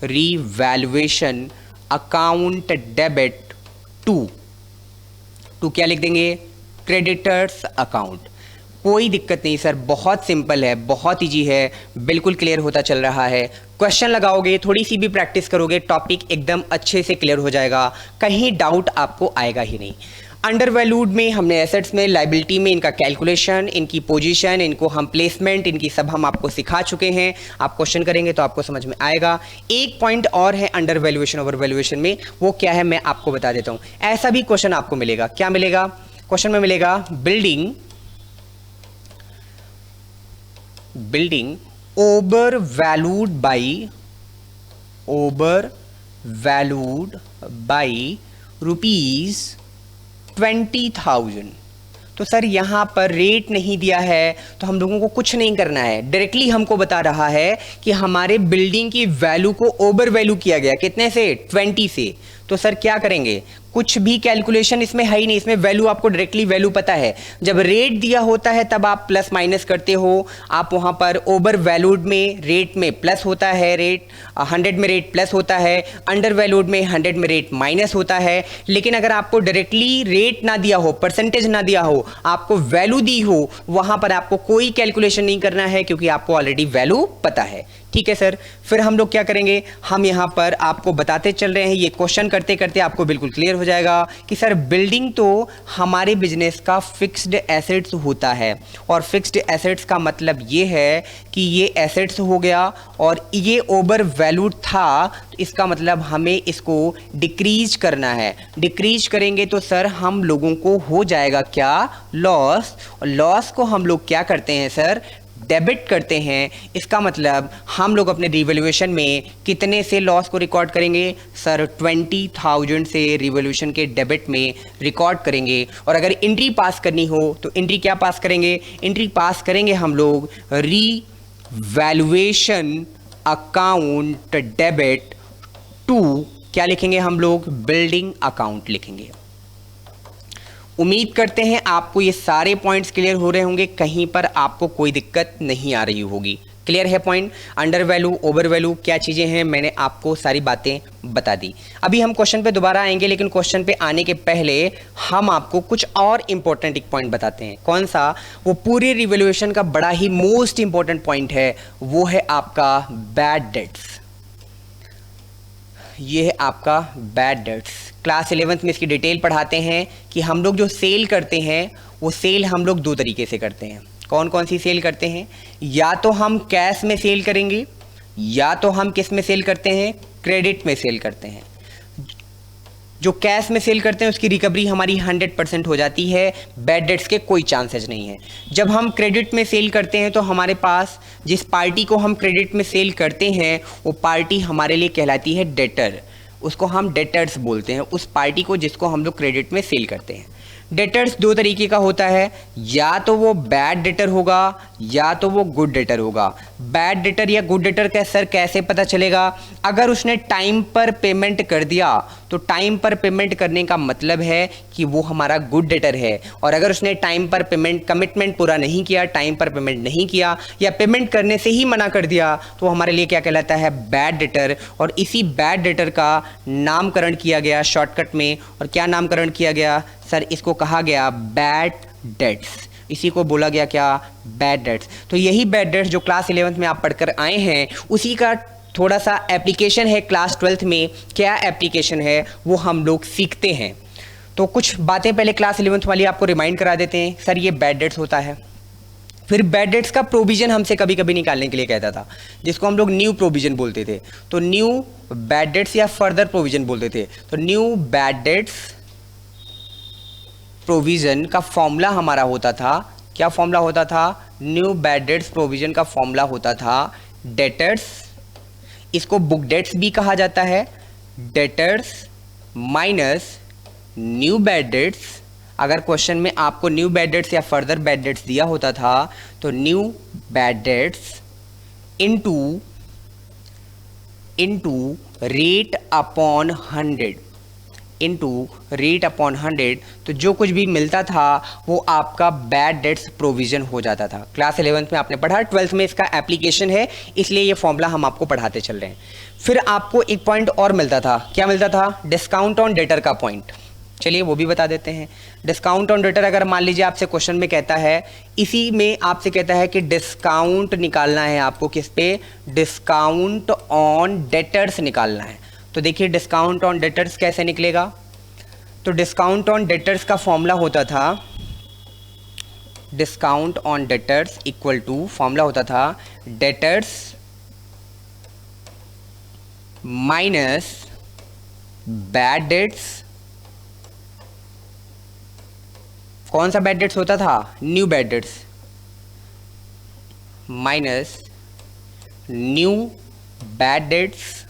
revaluation account debit to क्या लिख देंगे, क्रेडिटर्स अकाउंट। कोई दिक्कत नहीं सर, बहुत सिंपल है, बहुत ईजी है, बिल्कुल क्लियर होता चल रहा है। क्वेश्चन लगाओगे, थोड़ी सी भी प्रैक्टिस करोगे, टॉपिक एकदम अच्छे से क्लियर हो जाएगा, कहीं डाउट आपको आएगा ही नहीं। अंडर वैल्यूड में हमने एसेट्स में, लाइबिलिटी में इनका कैलकुलेशन, इनकी पोजीशन, इनको हम प्लेसमेंट, इनकी सब हम आपको सिखा चुके हैं। आप क्वेश्चन करेंगे तो आपको समझ में आएगा। एक पॉइंट और है अंडर वैल्यूएशन ओवर वैल्यूएशन में, वो क्या है मैं आपको बता देता हूं। ऐसा भी क्वेश्चन आपको मिलेगा, क्या मिलेगा, क्वेश्चन में मिलेगा बिल्डिंग ओवर वैल्यूड बाई ₹20,000। तो सर यहाँ पर रेट नहीं दिया है तो हम लोगों को कुछ नहीं करना है, डायरेक्टली हमको बता रहा है कि हमारे बिल्डिंग की वैल्यू को ओवर वैल्यू किया गया, कितने से, 20 से। तो सर क्या करेंगे, कुछ भी कैलकुलेशन इसमें है ही नहीं, इसमें वैल्यू आपको डायरेक्टली वैल्यू पता है। जब रेट दिया होता है तब आप प्लस माइनस करते हो, आप वहाँ पर ओवर वैल्यूड में रेट में प्लस होता है, रेट 100 में रेट प्लस होता है, अंडर वैल्यूड में 100 में रेट माइनस होता है। लेकिन अगर आपको डायरेक्टली रेट ना दिया हो, परसेंटेज ना दिया हो, आपको वैल्यू दी हो, वहाँ पर आपको कोई कैलकुलेशन नहीं करना है क्योंकि आपको ऑलरेडी वैल्यू पता है। ठीक है सर, फिर हम लोग क्या करेंगे, हम यहाँ पर आपको बताते चल रहे हैं, ये क्वेश्चन करते करते आपको बिल्कुल क्लियर हो जाएगा कि सर बिल्डिंग तो हमारे बिजनेस का फिक्स्ड एसेट्स होता है, और फिक्स्ड एसेट्स का मतलब ये है कि ये एसेट्स हो गया और ये ओवर वैल्यूड था, तो इसका मतलब हमें इसको डिक्रीज करना है। डिक्रीज करेंगे तो सर हम लोगों को हो जाएगा क्या, लॉस। और लॉस को हम लोग क्या करते हैं सर, डेबिट करते हैं। इसका मतलब हम लोग अपने रिवैल्यूएशन में कितने से लॉस को रिकॉर्ड करेंगे सर, 20,000 से रिवैल्यूएशन के डेबिट में रिकॉर्ड करेंगे। और अगर एंट्री पास करनी हो तो एंट्री क्या पास करेंगे, एंट्री पास करेंगे हम लोग रिवैल्यूएशन अकाउंट डेबिट टू, क्या लिखेंगे हम लोग, बिल्डिंग अकाउंट लिखेंगे। उम्मीद करते हैं आपको ये सारे पॉइंट्स क्लियर हो रहे होंगे, कहीं पर आपको कोई दिक्कत नहीं आ रही होगी। क्लियर है point, under value over value क्या चीज़ें हैं, मैंने आपको सारी बातें बता दी। अभी हम क्वेश्चन पे दोबारा आएंगे, लेकिन क्वेश्चन पे आने के पहले हम आपको कुछ और इंपॉर्टेंट एक पॉइंट बताते हैं। कौन सा, वो पूरे रिवैल्यूएशन का बड़ा ही मोस्ट इंपॉर्टेंट पॉइंट है, वो है आपका बैड डेट्स। ये है आपका बैड डेट्स। क्लास 11th में इसकी डिटेल पढ़ाते हैं कि हम लोग जो सेल करते हैं वो सेल हम लोग दो तरीके से करते हैं। कौन कौन सी सेल करते हैं, या तो हम कैश में सेल करेंगे, या तो हम किस में सेल करते हैं, क्रेडिट में सेल करते हैं। जो कैश में सेल करते हैं उसकी रिकवरी हमारी 100% हो जाती है, बैड डेट्स के कोई चांसेस नहीं है। जब हम क्रेडिट में सेल करते हैं तो हमारे पास जिस पार्टी को हम क्रेडिट में सेल करते हैं वो पार्टी हमारे लिए कहलाती है डेटर, उसको हम डेटर्स बोलते हैं, उस पार्टी को जिसको हम लोग क्रेडिट में सेल करते हैं। डेटर्स दो तरीके का होता है, या तो वो बैड डेटर होगा या तो वो गुड डेटर होगा। बैड डेटर या गुड डेटर का सर कैसे पता चलेगा, अगर उसने टाइम पर पेमेंट कर दिया तो टाइम पर पेमेंट करने का मतलब है कि वो हमारा गुड डेटर है, और अगर उसने टाइम पर पेमेंट कमिटमेंट पूरा नहीं किया, टाइम पर पेमेंट नहीं किया या पेमेंट करने से ही मना कर दिया तो हमारे लिए क्या कहलाता है, बैड डेटर। और इसी बैड डेटर का नामकरण किया गया शॉर्टकट में, और क्या नामकरण किया गया सर, इसको कहा गया बैड डेट्स, इसी को बोला गया क्या, बैड डेट्स। तो यही बैड डेट्स जो क्लास 11th में आप पढ़कर आए हैं उसी का थोड़ा सा एप्लीकेशन है क्लास 12th में। क्या एप्लीकेशन है वो हम लोग सीखते हैं। तो कुछ बातें पहले क्लास 11th वाली आपको रिमाइंड करा देते हैं। सर ये बैड डेट्स होता है, फिर बैड डेट्स का प्रोविजन हमसे कभी कभी निकालने के लिए कहता था, जिसको हम लोग न्यू प्रोविजन बोलते थे। तो न्यू बैड डेट्स या फर्दर प्रोविजन बोलते थे। तो न्यू बैड डेट्स प्रोविजन का फॉर्मूला हमारा होता था, क्या फॉर्मूला होता था, न्यू बैड डेट्स प्रोविजन का फॉर्मूला होता था डेटर्स, इसको बुक डेट्स भी कहा जाता है, debtors minus new bad dates. अगर क्वेश्चन में आपको न्यू बैड डेट्स या फर्दर बैड डेट्स दिया होता था तो new bad dates into rate upon 100, into rate upon 100, तो जो कुछ भी मिलता था वो आपका बैड डेट्स प्रोविजन हो जाता था। क्लास 11th में आपने पढ़ा, 12th में इसका एप्लीकेशन है, इसलिए ये फॉर्मूला हम आपको पढ़ाते चल रहे हैं। फिर आपको एक पॉइंट और मिलता था, क्या मिलता था, डिस्काउंट ऑन डेटर का पॉइंट। चलिए वो भी बता देते हैं। डिस्काउंट ऑन डेटर, अगर मान लीजिए आपसे क्वेश्चन में कहता है, इसी में आपसे कहता है कि डिस्काउंट निकालना है आपको, किस पे, डिस्काउंट ऑन डेटर्स निकालना है। तो देखिए डिस्काउंट ऑन डेटर्स कैसे निकलेगा, तो डिस्काउंट ऑन डेटर्स का फॉर्मूला होता था, discount on debtors equal to, formula होता था डेटर्स माइनस बैड डेट्स। कौन सा बैड डेट्स होता था? New bad dates, minus new bad dates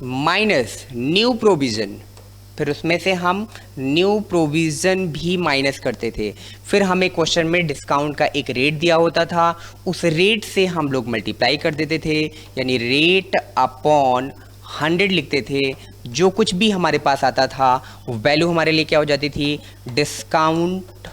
minus new provision. फिर उसमें से हम न्यू प्रोविज़न भी माइनस करते थे। फिर हमें क्वेश्चन में डिस्काउंट का एक रेट दिया होता था, उस रेट से हम लोग मल्टीप्लाई कर देते थे, यानी रेट अपॉन 100 लिखते थे। जो कुछ भी हमारे पास आता था वो वैल्यू हमारे लिए क्या हो जाती थी? डिस्काउंट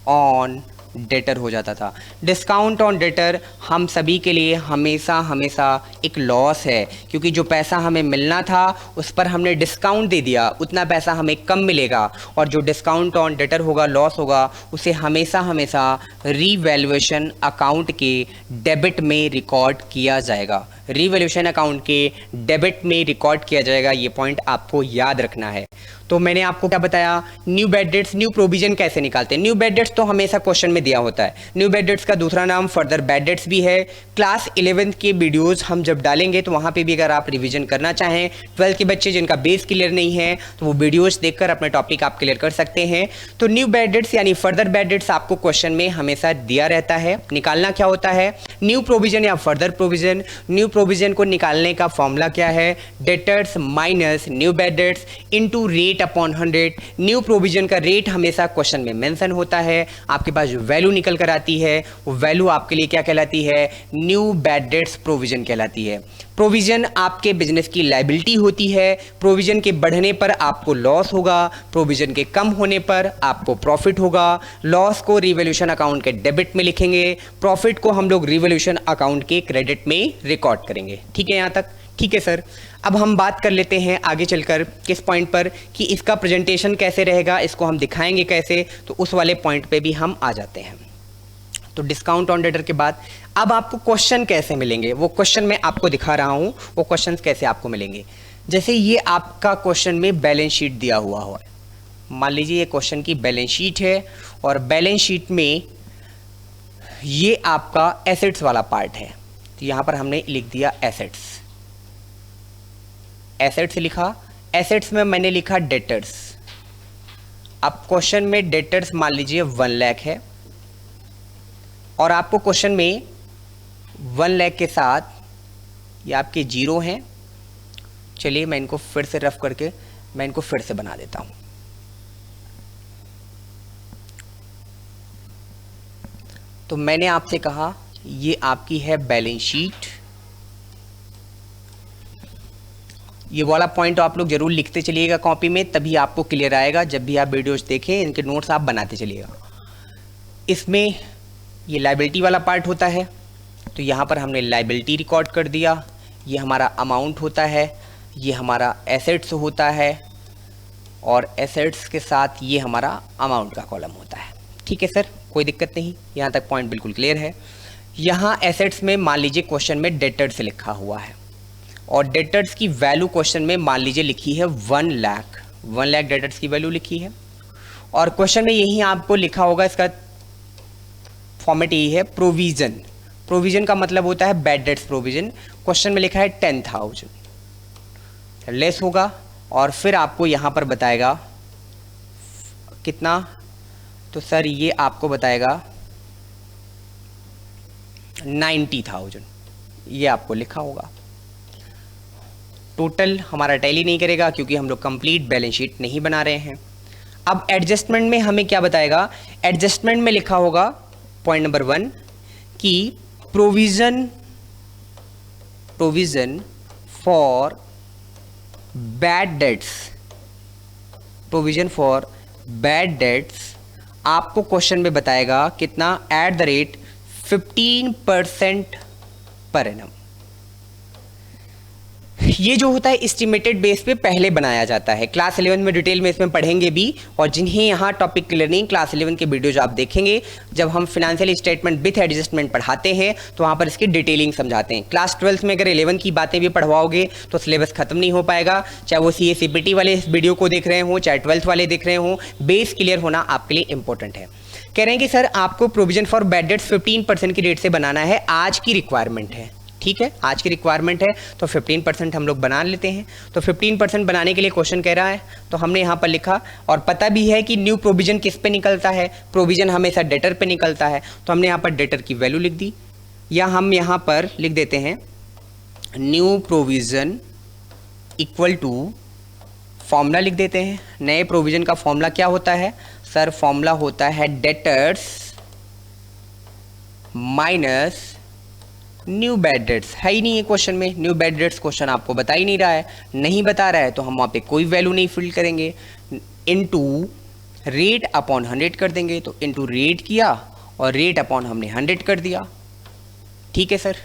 ऑन डेटर हो जाता था। डिस्काउंट ऑन डेटर हम सभी के लिए हमेशा हमेशा एक लॉस है, क्योंकि जो पैसा हमें मिलना था उस पर हमने डिस्काउंट दे दिया, उतना पैसा हमें कम मिलेगा। और जो डिस्काउंट ऑन डेटर होगा, लॉस होगा, उसे हमेशा हमेशा रीवैल्यूएशन अकाउंट के डेबिट में रिकॉर्ड किया जाएगा। रीवैल्यूएशन अकाउंट के डेबिट में रिकॉर्ड किया जाएगा, ये पॉइंट आपको याद रखना है। तो मैंने आपको क्या बताया? New bad dates, new provision कैसे निकालते हैं। न्यू बैड डेट्स तो हमेशा क्वेश्चन में दिया होता है। न्यू बैड डेट्स का दूसरा नाम फर्दर बैड डेट्स भी है। क्लास 11th के वीडियोस हम जब डालेंगे तो वहाँ पे भी अगर आप रिवीजन करना चाहें, 12th के बच्चे जिनका बेस क्लियर नहीं है तो वो वीडियोस देखकर अपने टॉपिक आप क्लियर कर सकते हैं। तो न्यू बैड डेट्स यानी फर्दर बैड डेट्स आपको क्वेश्चन में हमेशा दिया रहता है। निकालना क्या होता है? न्यू प्रोविजन या फर्दर प्रोविजन। न्यू प्रोविजन को निकालने का फॉर्मूला क्या है? Debtors minus new bad dates into rate upon 100। New provision का रेट हमेशा क्वेश्चन में मेंशन होता है। आपके पास जो वैल्यू निकल कर आती है वो वैल्यू आपके लिए क्या कहलाती है? न्यू बैड डेट्स प्रोविजन कहलाती है। प्रोविजन आपके बिजनेस की लायबिलिटी होती है। प्रोविजन के बढ़ने पर आपको लॉस होगा, प्रोविजन के कम होने पर आपको प्रॉफिट होगा। लॉस को रिवैल्यूएशन अकाउंट के डेबिट में लिखेंगे, प्रॉफिट को हम लोग रिवैल्यूएशन अकाउंट के क्रेडिट में रिकॉर्ड करेंगे। ठीक है यहाँ तक? ठीक है सर। अब हम बात कर लेते हैं आगे चलकर किस पॉइंट पर कि इसका प्रेजेंटेशन कैसे रहेगा, इसको हम दिखाएंगे कैसे, तो उस वाले पॉइंट पे भी हम आ जाते हैं। तो डिस्काउंट ऑन डेटर के बाद अब आपको क्वेश्चन कैसे मिलेंगे, वो क्वेश्चन मैं आपको दिखा रहा हूँ। वो क्वेश्चन कैसे आपको मिलेंगे, जैसे ये आपका क्वेश्चन में बैलेंस शीट दिया हुआ है। मान लीजिए ये क्वेश्चन की बैलेंस शीट है और बैलेंस शीट में ये आपका एसेट्स वाला पार्ट है। तो यहाँ पर हमने लिख दिया एसेट्स, एसेट्स लिखा। एसेट्स में मैंने लिखा डेटर्स। अब क्वेश्चन में डेटर्स मान लीजिए 1 लाख है और आपको क्वेश्चन में 1 लाख के साथ ये आपके जीरो हैं। चलिए मैं इनको फिर से रफ करके मैं इनको फिर से बना देता हूं। तो मैंने आपसे कहा ये आपकी है बैलेंस शीट। ये वाला पॉइंट आप लोग जरूर लिखते चलिएगा कॉपी में, तभी आपको क्लियर आएगा। जब भी आप वीडियोस देखें इनके नोट्स आप बनाते चलिएगा। इसमें ये लायबिलिटी वाला पार्ट होता है, तो यहाँ पर हमने लायबिलिटी रिकॉर्ड कर दिया। ये हमारा अमाउंट होता है, ये हमारा एसेट्स होता है और एसेट्स के साथ ये हमारा अमाउंट का कॉलम होता है। ठीक है सर, कोई दिक्कत नहीं, यहाँ तक पॉइंट बिल्कुल क्लियर है। यहाँ एसेट्स में मान लीजिए क्वेश्चन में डेटर्स लिखा हुआ है और डेटर्स की वैल्यू क्वेश्चन में मान लीजिए लिखी है 1 लाख। 1 लाख डेटर्स की वैल्यू लिखी है और क्वेश्चन में यही आपको लिखा होगा, इसका फॉर्मेट यही है प्रोविजन। प्रोविजन का मतलब होता है बैड डेट्स प्रोविजन। क्वेश्चन में लिखा है 10,000, लेस होगा और फिर आपको यहाँ पर बताएगा कितना, तो सर ये आपको बताएगा 90,000, ये आपको लिखा होगा। टोटल हमारा टैली नहीं करेगा क्योंकि हम लोग कंप्लीट बैलेंस शीट नहीं बना रहे हैं। अब एडजस्टमेंट में हमें क्या बताएगा? एडजस्टमेंट में लिखा होगा पॉइंट नंबर 1 कि provision for bad debts, provision for bad debts आपको क्वेश्चन में बताएगा कितना, at the rate 15% per annum. ये जो होता है एस्टिमेटेड बेस पे पहले बनाया जाता है। क्लास 11 में डिटेल में इसमें पढ़ेंगे भी, और जिन्हें यहाँ टॉपिक क्लियर नहीं, क्लास 11 के वीडियोज आप देखेंगे जब हम फाइनेंशियल स्टेटमेंट विथ एडजस्टमेंट पढ़ाते हैं तो वहाँ पर इसकी डिटेलिंग समझाते हैं। क्लास 12 में अगर 11 की बातें भी पढ़वाओगे तो सिलेबस खत्म नहीं हो पाएगा, चाहे वो CA CPT वाले इस वीडियो को देख रहे हो, चाहे 12th वाले देख रहे हो, बेस क्लियर होना आपके लिए इंपॉर्टेंट है। कह रहे हैं कि सर आपको प्रोविजन फॉर बैड डेट्स 15% की रेट से बनाना है, आज की रिक्वायरमेंट है। ठीक है, आज की रिक्वायरमेंट है तो 15% हम लोग बना लेते हैं। तो 15% बनाने के लिए क्वेश्चन कह रहा है तो हमने यहाँ पर लिखा, और पता भी है कि न्यू प्रोविजन किस पे निकलता है, प्रोविजन हमेशा डेटर पे निकलता है, तो हमने यहाँ पर डेटर की वैल्यू लिख दी, या हम यहाँ पर लिख देते हैं new provision equal to, formula लिख देते हैं। नए प्रोविजन का फॉर्मूला क्या होता है सर? फॉर्मूला होता है debtors minus new bad dates. है ही नहीं है क्वेश्चन में, न्यू बैड डेट्स क्वेश्चन आपको बता ही नहीं रहा है, नहीं बता रहा है तो हम वहाँ पे कोई वैल्यू नहीं फिल करेंगे, इनटू रेट अपॉन 100 कर देंगे। तो इनटू रेट किया और रेट अपॉन हमने 100 कर दिया। ठीक है सर,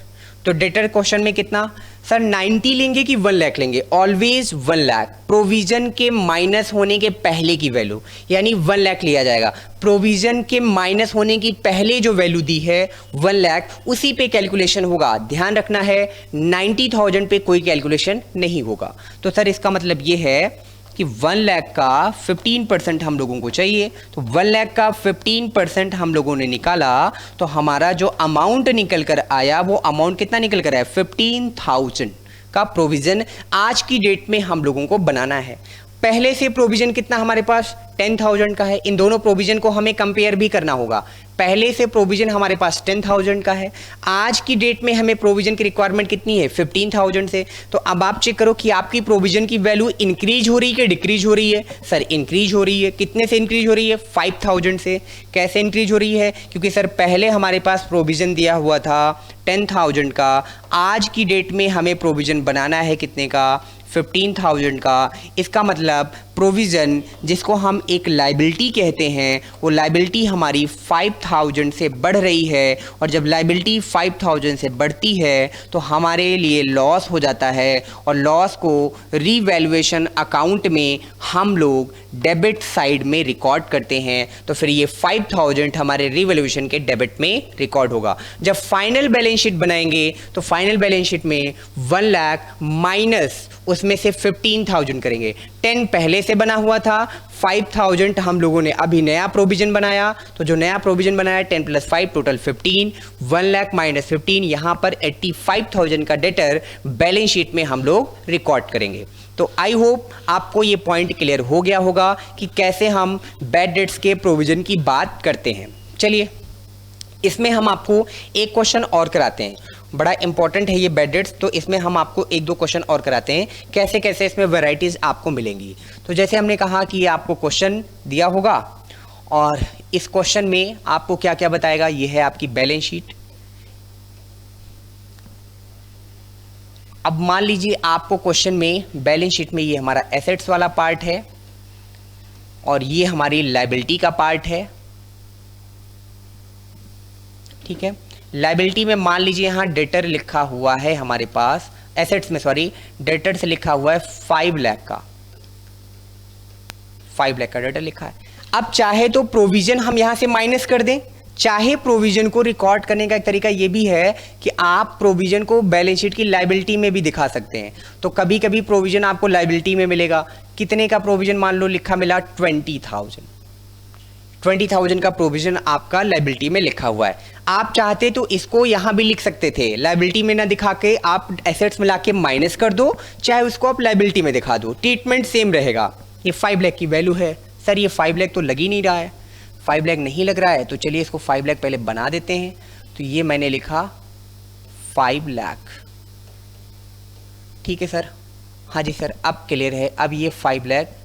तो डेटर क्वेश्चन में कितना सर 90 लेंगे कि 1 लाख लेंगे? ऑलवेज 1 लाख, प्रोविजन के माइनस होने के पहले की वैल्यू, यानी 1 लाख लिया जाएगा। प्रोविजन के माइनस होने की पहले जो वैल्यू दी है 1 लाख, उसी पे कैलकुलेशन होगा। ध्यान रखना है 90,000 पे कोई कैलकुलेशन नहीं होगा। तो सर इसका मतलब ये है कि 1 लाख का 15% हम लोगों को चाहिए, तो 1 लाख का 15% हम लोगों ने निकाला तो हमारा जो अमाउंट निकल कर आया वो अमाउंट कितना निकल कर आया? 15,000 का प्रोविज़न आज की डेट में हम लोगों को बनाना है। पहले से प्रोविज़न कितना हमारे पास 10,000 का है। इन दोनों प्रोविज़न को हमें कंपेयर भी करना होगा। पहले से प्रोविज़न हमारे पास 10,000 का है, आज की डेट में हमें प्रोविज़न की रिक्वायरमेंट कितनी है? 15,000 से। तो अब आप चेक करो कि आपकी प्रोविज़न की वैल्यू इंक्रीज हो रही है कि डिक्रीज हो रही है? सर इंक्रीज हो रही है। कितने से इंक्रीज हो रही है? 5,000 से। कैसे इंक्रीज हो रही है? क्योंकि सर पहले हमारे पास प्रोविज़न दिया हुआ था 10,000 का, आज की डेट में हमें प्रोविज़न बनाना है कितने का? 15,000 का। इसका मतलब प्रोविज़न जिसको हम एक लाइबिलिटी कहते हैं, वो लाइबिलिटी हमारी 5,000 से बढ़ रही है, और जब लाइबिलिटी 5,000 से बढ़ती है तो हमारे लिए लॉस हो जाता है, और लॉस को रीवैल्यूएशन अकाउंट में हम लोग डेबिट साइड में रिकॉर्ड करते हैं। तो फिर ये 5,000 हमारे रीवैल्यूएशन के डेबिट में रिकॉर्ड होगा। जब फाइनल बैलेंस शीट बनाएंगे तो फाइनल बैलेंस शीट में 1 लाख माइनस उसमें से 15,000 करेंगे। 10 पहले से बना हुआ था, 5,000 हम लोगों ने अभी नया प्रोविजन बनाया, तो जो नया प्रोविजन बनाया 10 + 5 टोटल 15, 1 लाख माइनस 15, यहाँ पर 85,000 का डेटर बैलेंस शीट में हम लोग रिकॉर्ड करेंगे। तो आई होप आपको ये पॉइंट क्लियर हो गया होगा कि कैसे हम बैड डेट्स के प्रोविजन की बात करते हैं। चलिए इसमें हम आपको एक क्वेश्चन और कराते हैं, बड़ा इंपॉर्टेंट है ये बैड डेट्स, तो इसमें हम आपको 1-2 क्वेश्चन और कराते हैं, कैसे कैसे इसमें वैरायटीज़ आपको मिलेंगी। तो जैसे हमने कहा कि ये आपको क्वेश्चन दिया होगा, और इस क्वेश्चन में आपको क्या क्या बताएगा, ये है आपकी बैलेंस शीट। अब मान लीजिए आपको क्वेश्चन में बैलेंस शीट में ये हमारा एसेट्स वाला पार्ट है और ये हमारी लायबिलिटी का पार्ट है। ठीक है, लायबिलिटी में मान लीजिए यहाँ डेटर लिखा हुआ है हमारे पास, एसेट्स में सॉरी डेटर से लिखा हुआ है 5 लाख का, 5 लाख का डेटर लिखा है। अब चाहे तो प्रोविजन हम यहाँ से माइनस कर दें, चाहे प्रोविजन को रिकॉर्ड करने का एक तरीका ये भी है कि आप प्रोविजन को बैलेंस शीट की लायबिलिटी में भी दिखा सकते हैं। तो कभी कभी प्रोविजन आपको लायबिलिटी में मिलेगा, कितने का प्रोविजन मान लो लिखा मिला 20,000 का प्रोविजन आपका लायबिलिटी में लिखा हुआ है। आप चाहते तो इसको यहाँ भी लिख सकते थे, लायबिलिटी में ना दिखा के आप एसेट्स में ला के माइनस कर दो, चाहे उसको आप लायबिलिटी में दिखा दो, ट्रीटमेंट सेम रहेगा। ये 5 लाख की वैल्यू है, सर ये 5 लाख तो लग ही नहीं रहा है, 5 लाख नहीं लग रहा है, तो चलिए इसको 5 लाख पहले बना देते हैं। तो ये मैंने लिखा 5 लाख, ठीक है सर, हाँ जी सर अब क्लियर है, अब ये 5 लाख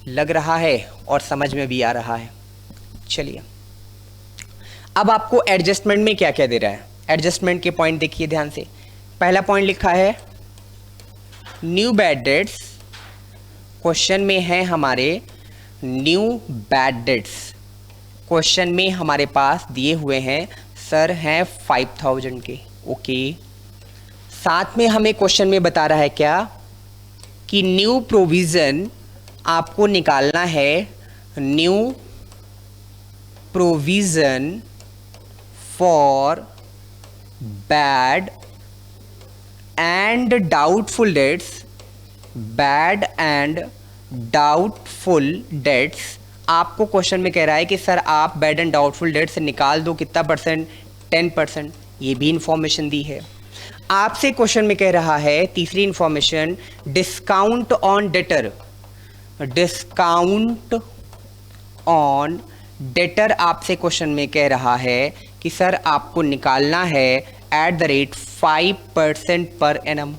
लग रहा है और समझ में भी आ रहा है। चलिए अब आपको एडजस्टमेंट में क्या क्या दे रहा है, एडजस्टमेंट के पॉइंट देखिए ध्यान से। पहला पॉइंट लिखा है न्यू बैड डेट्स, क्वेश्चन में है हमारे न्यू बैड डेट्स, क्वेश्चन में हमारे पास दिए हुए हैं सर हैं 5,000 के, ओके। साथ में हमें क्वेश्चन में बता रहा है क्या कि न्यू प्रोविज़न आपको निकालना है, new provision for bad and doubtful debts, bad and doubtful debts. आपको क्वेश्चन में कह रहा है कि सर आप बैड एंड डाउटफुल डेट्स से निकाल दो कितना परसेंट, 10%। ये भी इंफॉर्मेशन दी है। आपसे क्वेश्चन में कह रहा है तीसरी information, discount on debtor, discount on debtor आपसे क्वेश्चन में कह रहा है कि सर आपको निकालना है at the rate 5% per annum,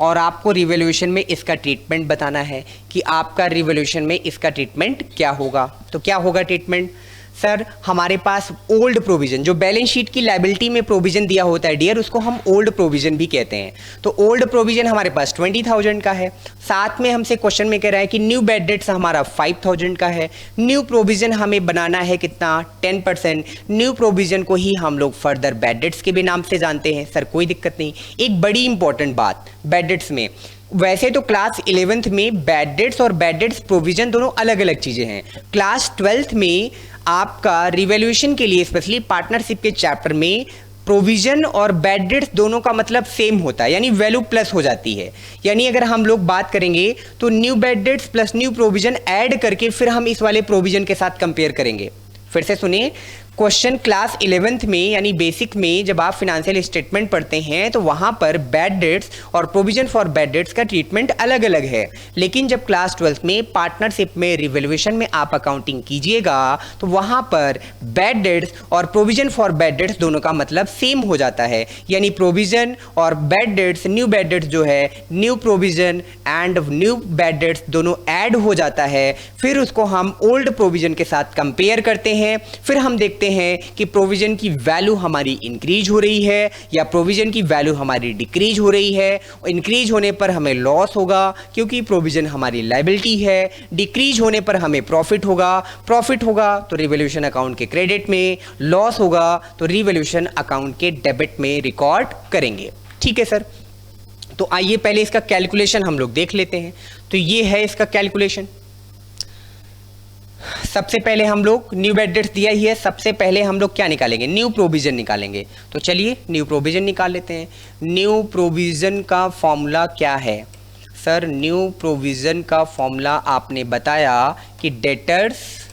और आपको रिवैल्यूएशन में इसका ट्रीटमेंट बताना है कि आपका रिवैल्यूएशन में इसका ट्रीटमेंट क्या होगा। तो क्या होगा ट्रीटमेंट? सर हमारे पास ओल्ड प्रोविजन, जो बैलेंस शीट की लायबिलिटी में प्रोविजन दिया होता है डियर, उसको हम ओल्ड प्रोविजन भी कहते हैं। तो ओल्ड प्रोविजन हमारे पास 20,000 का है। साथ में हमसे क्वेश्चन में कह रहा है कि न्यू बैड डेट्स हमारा 5,000 का है। न्यू प्रोविजन हमें बनाना है कितना, 10%। न्यू प्रोविजन को ही हम लोग फर्दर बैड डेट्स के भी नाम से जानते हैं। सर कोई दिक्कत नहीं। एक बड़ी इंपॉर्टेंट बात बैड डेट्स में, वैसे तो क्लास 11th में बैड डेट्स और बैड डेट्स प्रोविजन दोनों अलग अलग चीज़ें हैं। क्लास 12th में आपका रिवैल्यूएशन के लिए स्पेशली पार्टनरशिप के चैप्टर में प्रोविजन और बैड डेट्स दोनों का मतलब सेम होता है, यानी वैल्यू प्लस हो जाती है। यानी अगर हम लोग बात करेंगे तो new bad dates plus new provision add करके फिर हम इस वाले प्रोविजन के साथ कंपेयर करेंगे। फिर से सुनिए, क्वेश्चन क्लास 11th में यानी बेसिक में जब आप फिनेंशियल स्टेटमेंट पढ़ते हैं तो वहां पर बैड डेट्स और प्रोविजन फॉर बैड डेट्स का ट्रीटमेंट अलग अलग है। लेकिन जब क्लास 12th में पार्टनरशिप में रिवैल्यूएशन में आप अकाउंटिंग कीजिएगा तो वहां पर बैड डेट्स और प्रोविजन फॉर बैड डेट्स दोनों का मतलब सेम हो जाता है। यानी प्रोविजन और bad debts, new bad dates जो है, new provision and new bad dates दोनों ऐड हो जाता है। फिर उसको हम ओल्ड प्रोविजन के साथ कंपेयर करते हैं। फिर हम देखते हैं कि प्रोविजन की वैल्यू हमारी इंक्रीज हो रही है या प्रोविजन की वैल्यू हमारी डिक्रीज हो रही है। इंक्रीज होने पर हमें लॉस होगा क्योंकि प्रोविजन हमारी लायबिलिटी है, डिक्रीज होने पर हमें प्रॉफिट होगा, प्रॉफिट होगा तो रिवैल्यूएशन अकाउंट के क्रेडिट में, लॉस होगा तो रिवैल्यूएशन अकाउंट के डेबिट में रिकॉर्ड करेंगे। ठीक है सर, तो आइए पहले इसका कैलकुलेशन हम लोग देख लेते हैं। तो ये है इसका कैलकुलेशन। सबसे पहले हम लोग न्यू बैड डेट्स दिया ही है, सबसे पहले हम लोग क्या निकालेंगे, न्यू प्रोविजन निकालेंगे। तो चलिए न्यू प्रोविजन निकाल लेते हैं। न्यू प्रोविजन का फॉर्मूला क्या है? सर न्यू प्रोविजन का फॉर्मूला आपने बताया कि डेटर्स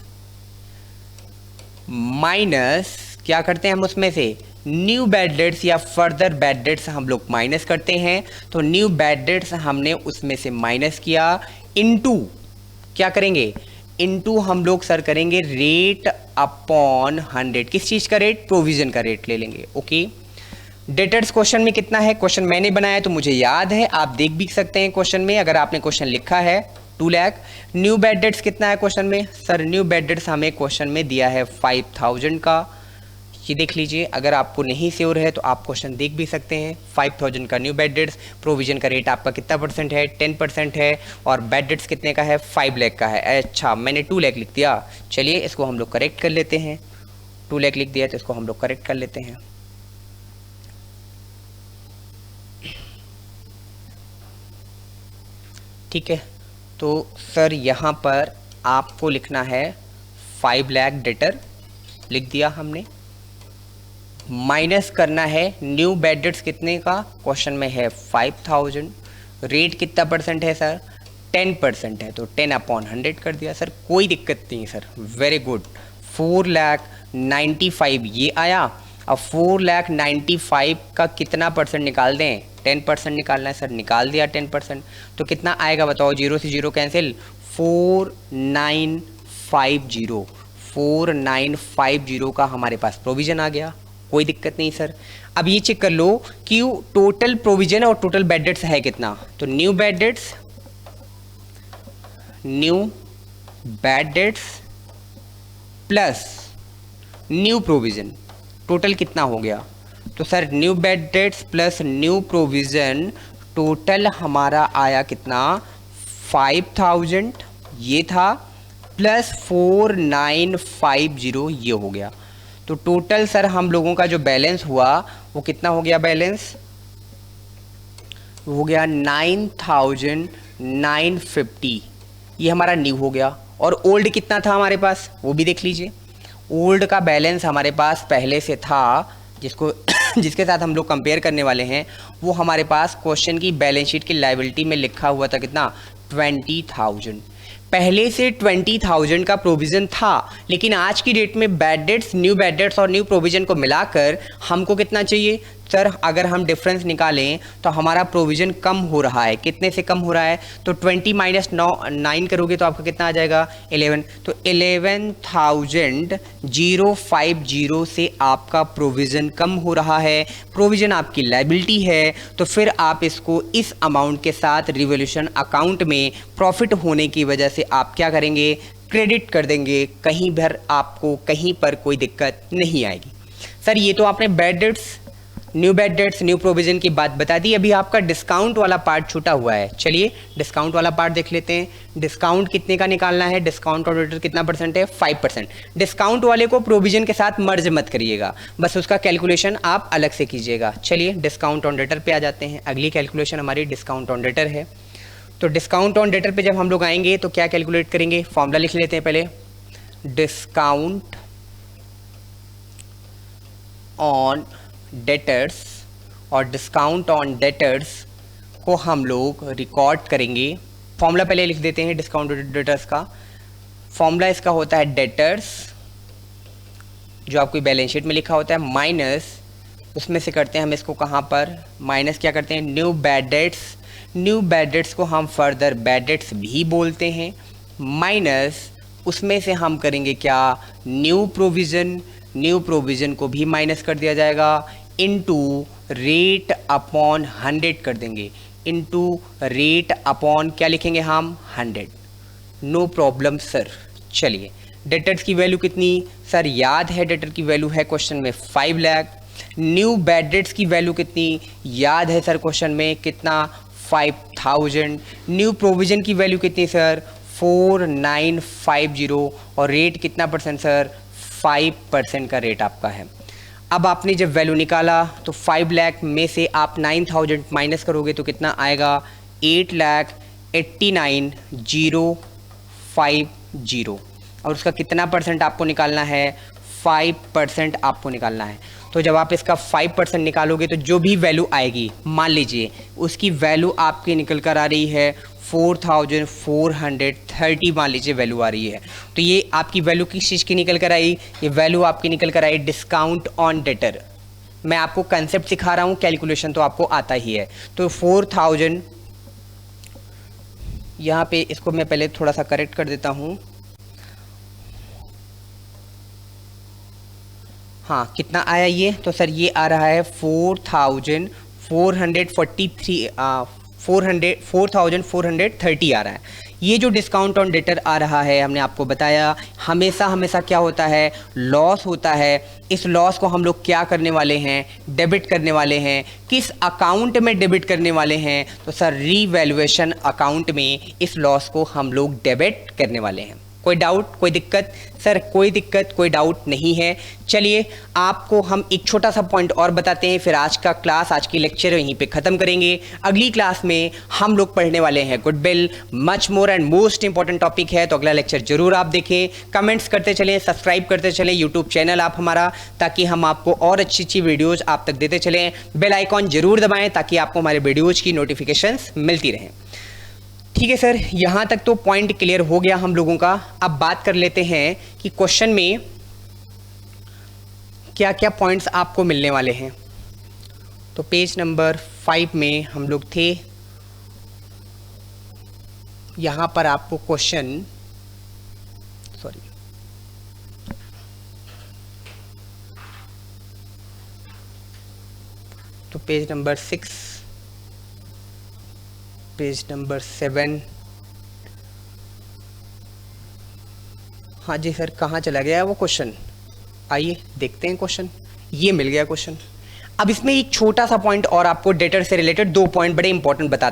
माइनस क्या करते हैं हम उसमें से न्यू बैड डेट्स या फर्दर बैड डेट्स हम लोग माइनस करते हैं। तो न्यू बैड डेट्स हमने उसमें से माइनस किया, इनटू क्या करेंगे, इनटू हम लोग सर करेंगे रेट अपॉन 100। किस चीज़ का रेट? प्रोविजन का रेट ले लेंगे। ओके, डेटर्स क्वेश्चन में कितना है? क्वेश्चन मैंने बनाया तो मुझे याद है, आप देख भी सकते हैं क्वेश्चन में अगर आपने क्वेश्चन लिखा है 2 लाख। न्यू बैड डेट्स कितना है क्वेश्चन में? सर न्यू बैड डेट्स हमें क्वेश्चन में दिया है 5,000 का। ये देख लीजिए, अगर आपको नहीं श्योर है तो आप क्वेश्चन देख भी सकते हैं। 5,000 का न्यू बैड डेट्स, प्रोविजन का रेट आपका कितना परसेंट है? 10% है, और बैड डेट्स कितने का है? 5 लाख का है। अच्छा, मैंने 2 लाख लिख दिया। चलिए इसको हम लोग करेक्ट कर लेते हैं। 2 लाख लिख दिया तो इसको हम लोग करेक्ट कर लेते हैं। ठीक है, तो सर यहाँ पर आपको लिखना है 5 लाख डेटर लिख दिया हमने, माइनस करना है न्यू बैड डेट्स कितने का? क्वेश्चन में है 5,000। रेट कितना परसेंट है सर? 10% है, तो 10/100 कर दिया। सर कोई दिक्कत नहीं सर, वेरी गुड। 4,95,000 ये आया। अब 4,95,000 का कितना परसेंट निकाल दें? 10% निकालना है सर, निकाल दिया 10%। तो कितना आएगा बताओ? 0 से 0 कैंसिल, 4,950। 4,950 का हमारे पास प्रोविजन आ गया। कोई दिक्कत नहीं सर। अब ये चेक कर लो कि टोटल प्रोविजन और टोटल बैड डेट्स है कितना। तो new bad dates, new bad dates plus new provision, total कितना हो गया? तो sir new bad dates plus new provision total हमारा आया कितना? 5,000 ये था, प्लस 4,950 ये हो गया। तो टोटल सर हम लोगों का जो बैलेंस हुआ वो कितना हो गया? बैलेंस हो गया 9,200 950, ये हमारा न्यू हो गया। और ओल्ड कितना था हमारे पास वो भी देख लीजिए। ओल्ड का बैलेंस हमारे पास पहले से था, जिसको जिसके साथ हम लोग कंपेयर करने वाले हैं, वो हमारे पास क्वेश्चन की बैलेंस शीट की लायबिलिटी में लिखा हुआ था कितना, 20,000। पहले से 20,000 का प्रोविज़न था, लेकिन आज की डेट में bad debts, new bad dates और न्यू प्रोविज़न को मिलाकर हमको कितना चाहिए सर? अगर हम डिफरेंस निकालें तो हमारा प्रोविज़न कम हो रहा है। कितने से कम हो रहा है? तो 20 माइनस 9 करोगे तो आपका कितना आ जाएगा, 11। तो 11,050 से आपका प्रोविज़न कम हो रहा है। प्रोविज़न आपकी लायबिलिटी है, तो फिर आप इसको इस अमाउंट के साथ रिवोल्यूशन अकाउंट में प्रॉफिट होने की वजह से आप क्या करेंगे, क्रेडिट कर देंगे। कहीं पर आपको कहीं पर कोई दिक्कत नहीं आएगी। सर ये तो आपने bad debts, new bad dates, new provision की बात बता दी। अभी आपका डिस्काउंट वाला पार्ट छूटा हुआ है। चलिए डिस्काउंट वाला पार्ट देख लेते हैं। डिस्काउंट कितने का निकालना है? डिस्काउंट ऑन डेटर कितना परसेंट है? 5%। डिस्काउंट वाले को प्रोविज़न के साथ मर्ज मत करिएगा, बस उसका कैलकुलेशन आप अलग से कीजिएगा। चलिए डिस्काउंट ऑन डेटर पे आ जाते हैं। अगली कैलकुलेशन हमारी डिस्काउंट ऑन डेटर है। तो डिस्काउंट ऑन डेटर पे जब हम लोग आएंगे तो क्या कैलकुलेट करेंगे? फॉर्मूला लिख लेते हैं पहले। डिस्काउंट ऑन डेटर्स, और डिस्काउंट ऑन डेटर्स को हम लोग रिकॉर्ड करेंगे। फॉर्मूला पहले लिख देते हैं डिस्काउंट डेटर्स का। फॉर्मूला इसका होता है डेटर्स, जो आपकी बैलेंस शीट में लिखा होता है, माइनस उसमें से करते हैं हम इसको कहाँ पर, माइनस क्या करते हैं, new bad dates. New bad dates को हम फर्दर बैड डेट्स भी बोलते हैं, माइनस उसमें से हम करेंगे क्या, न्यू प्रोविज़न। न्यू प्रोविज़न को भी माइनस कर दिया जाएगा, इनटू रेट अपॉन 100 कर देंगे। इनटू रेट अपॉन क्या लिखेंगे हम, 100। No problem sir. चलिए डेटर्स की वैल्यू कितनी सर याद है? डेटर की वैल्यू है क्वेश्चन में 5 लाख। न्यू बैड डेट्स की वैल्यू कितनी याद है सर? क्वेश्चन में कितना, 5,000। न्यू प्रोविज़न की वैल्यू कितनी सर? 4950। और रेट कितना परसेंट सर? 5% का रेट आपका है। अब आपने जब वैल्यू निकाला तो 5 लाख में से आप 9,000 माइनस करोगे तो कितना आएगा, 8,89,050। और उसका कितना परसेंट आपको निकालना है, 5% आपको निकालना है। तो जब आप इसका 5% निकालोगे तो जो भी वैल्यू आएगी, मान लीजिए उसकी वैल्यू आपकी निकल कर आ रही है 4,430, मान लीजिए वैल्यू आ रही है। तो ये आपकी वैल्यू किस चीज़ की निकल कर आई? ये वैल्यू आपकी निकल कर आई डिस्काउंट ऑन डेटर। मैं आपको कंसेप्ट सिखा रहा हूँ, कैलकुलेशन तो आपको आता ही है। तो 4,000, यहाँ पे इसको मैं पहले थोड़ा सा करेक्ट कर देता हूँ। हाँ कितना आया ये? तो सर ये आ रहा है 4,430 आ रहा है। ये जो डिस्काउंट ऑन डेटर आ रहा है, हमने आपको बताया हमेशा क्या होता है, लॉस होता है। इस लॉस को हम लोग क्या करने वाले हैं, डेबिट करने वाले हैं। किस अकाउंट में डेबिट करने वाले हैं? तो सर रीवैल्यूएशन अकाउंट में इस लॉस को हम लोग डेबिट करने वाले हैं। कोई डाउट, कोई दिक्कत सर? कोई दिक्कत, कोई डाउट नहीं है। चलिए आपको हम एक छोटा सा पॉइंट और बताते हैं, फिर आज का क्लास, आज की लेक्चर यहीं पे ख़त्म करेंगे। अगली क्लास में हम लोग पढ़ने वाले हैं goodwill, much more and most important topic है। तो अगला लेक्चर जरूर आप देखें, कमेंट्स करते चलें, सब्सक्राइब करते चलें यूट्यूब चैनल आप हमारा, ताकि हम आपको और अच्छी वीडियोज़ आप तक देते चलें। बेल आइकॉन जरूर दबाएँ ताकि आपको हमारे वीडियोज़ की नोटिफिकेशंस मिलती रहें। ठीक है सर, यहाँ तक तो पॉइंट क्लियर हो गया हम लोगों का। अब बात कर लेते हैं कि क्वेश्चन में क्या क्या पॉइंट्स आपको मिलने वाले हैं। तो पेज नंबर 5 में हम लोग थे। यहाँ पर आपको क्वेश्चन, सॉरी, तो पेज नंबर 6, पेज नंबर 7, हाँ जी सर कहाँ चला गया वो क्वेश्चन? आइए देखते हैं क्वेश्चन। ये मिल गया क्वेश्चन। अब इसमें एक छोटा सा पॉइंट और आपको डेटर से रिलेटेड 2 पॉइंट बड़े इंपॉर्टेंट बता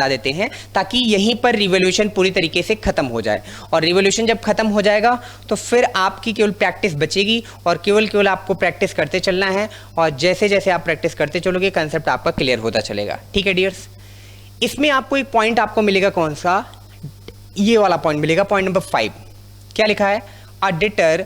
देते हैं, ताकि यहीं पर रिवोल्यूशन पूरी तरीके से खत्म हो जाए। और रिवोल्यूशन जब खत्म हो जाएगा तो फिर आपकी केवल प्रैक्टिस बचेगी, और केवल आपको प्रैक्टिस करते चलना है। और जैसे जैसे आप प्रैक्टिस करते चलोगे कंसेप्ट आपका क्लियर होता चलेगा। ठीक है डियर्स, इसमें आपको एक पॉइंट आपको मिलेगा, कौन सा, ये वाला पॉइंट मिलेगा, पॉइंट नंबर 5। क्या लिखा है, अ debtor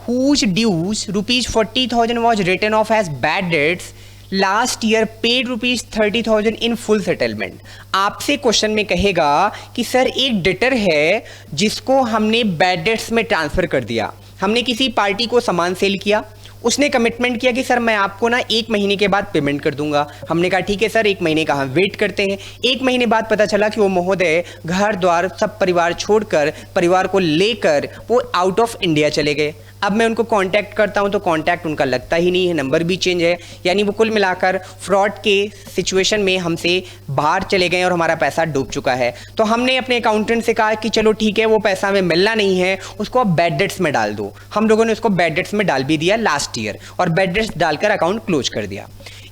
whose dues ₹40,000 was written off as bad debts last year paid ₹30,000 in full settlement. आपसे क्वेश्चन में कहेगा कि सर एक डेटर है जिसको हमने बैड डेट्स में ट्रांसफर कर दिया, हमने किसी पार्टी को सामान सेल किया, उसने कमिटमेंट किया कि सर मैं आपको ना 1 महीने के बाद पेमेंट कर दूंगा। हमने कहा ठीक है सर, 1 महीने का हम वेट करते हैं। 1 महीने बाद पता चला कि वो महोदय घर द्वार सब परिवार छोड़कर, परिवार को लेकर वो आउट ऑफ इंडिया चले गए। अब मैं उनको कांटेक्ट करता हूं तो कांटेक्ट उनका लगता ही नहीं है, नंबर भी चेंज है, यानी वो कुल मिलाकर फ्रॉड के सिचुएशन में हमसे बाहर चले गए और हमारा पैसा डूब चुका है। तो हमने अपने अकाउंटेंट से कहा कि चलो ठीक है, वो पैसा हमें मिलना नहीं है, उसको आप बैड डेट्स में डाल दो। हम लोगों ने उसको बैड डेट्स में डाल भी दिया लास्ट ईयर, और बैड डेट्स डालकर अकाउंट क्लोज कर दिया।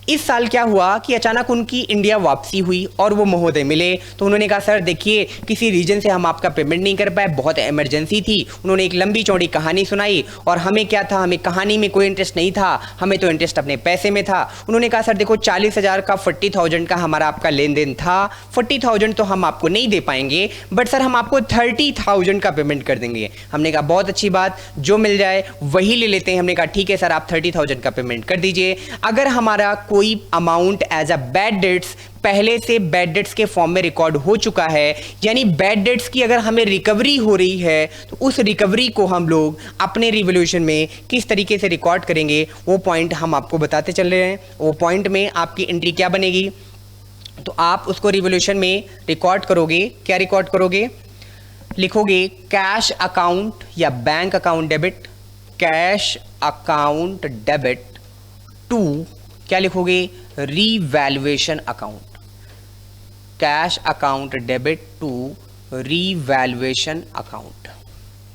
इस साल क्या हुआ कि अचानक उनकी इंडिया वापसी हुई और वो महोदय मिले, तो उन्होंने कहा सर देखिए किसी रीजन से हम आपका पेमेंट नहीं कर पाए, बहुत इमरजेंसी थी। उन्होंने एक लंबी चौड़ी कहानी सुनाई, और हमें क्या था, हमें कहानी में कोई इंटरेस्ट नहीं था, हमें तो इंटरेस्ट अपने पैसे में था। उन्होंने कहा सर देखो 40,000 का 40,000 का हमारा आपका लेन देन था, 40,000 तो हम आपको नहीं दे पाएंगे, बट सर हम आपको 30,000 का पेमेंट कर देंगे। हमने कहा बहुत अच्छी बात, जो मिल जाए वही ले लेते हैं। हमने कहा ठीक है सर, आप 30,000 का पेमेंट कर दीजिए। अगर हमारा कोई amount as a bad debts पहले से बैड डेट्स के फॉर्म में रिकॉर्ड हो चुका है, यानी बैड डेट्स की अगर हमें रिकवरी हो रही है, तो उस रिकवरी को हम लोग अपने रिवोल्यूशन में किस तरीके से रिकॉर्ड करेंगे, वो पॉइंट हम आपको बताते चल रहे हैं। वो पॉइंट में आपकी एंट्री क्या बनेगी, तो आप उसको रिवोल्यूशन में रिकॉर्ड करोगे। क्या रिकॉर्ड करोगे, लिखोगे कैश अकाउंट या bank account debit, cash account debit to, क्या लिखोगे, revaluation account, cash account debit to revaluation account.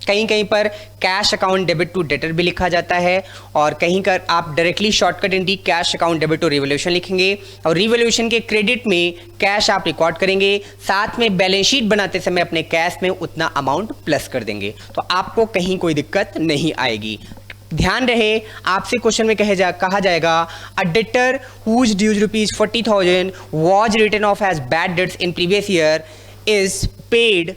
कहीं कहीं पर cash account debit to debtor भी लिखा जाता है, और कहीं कर आप directly shortcut entry cash account debit to revolution लिखेंगे, और रिवोल्यूशन के क्रेडिट में कैश आप रिकॉर्ड करेंगे, साथ में बैलेंस शीट बनाते समय अपने कैश में उतना अमाउंट प्लस कर देंगे, तो आपको कहीं कोई दिक्कत नहीं आएगी। ध्यान रहे, आपसे क्वेश्चन में कहा जाएगा a debtor whose dues ₹40,000 was written off as bad debts in previous year is paid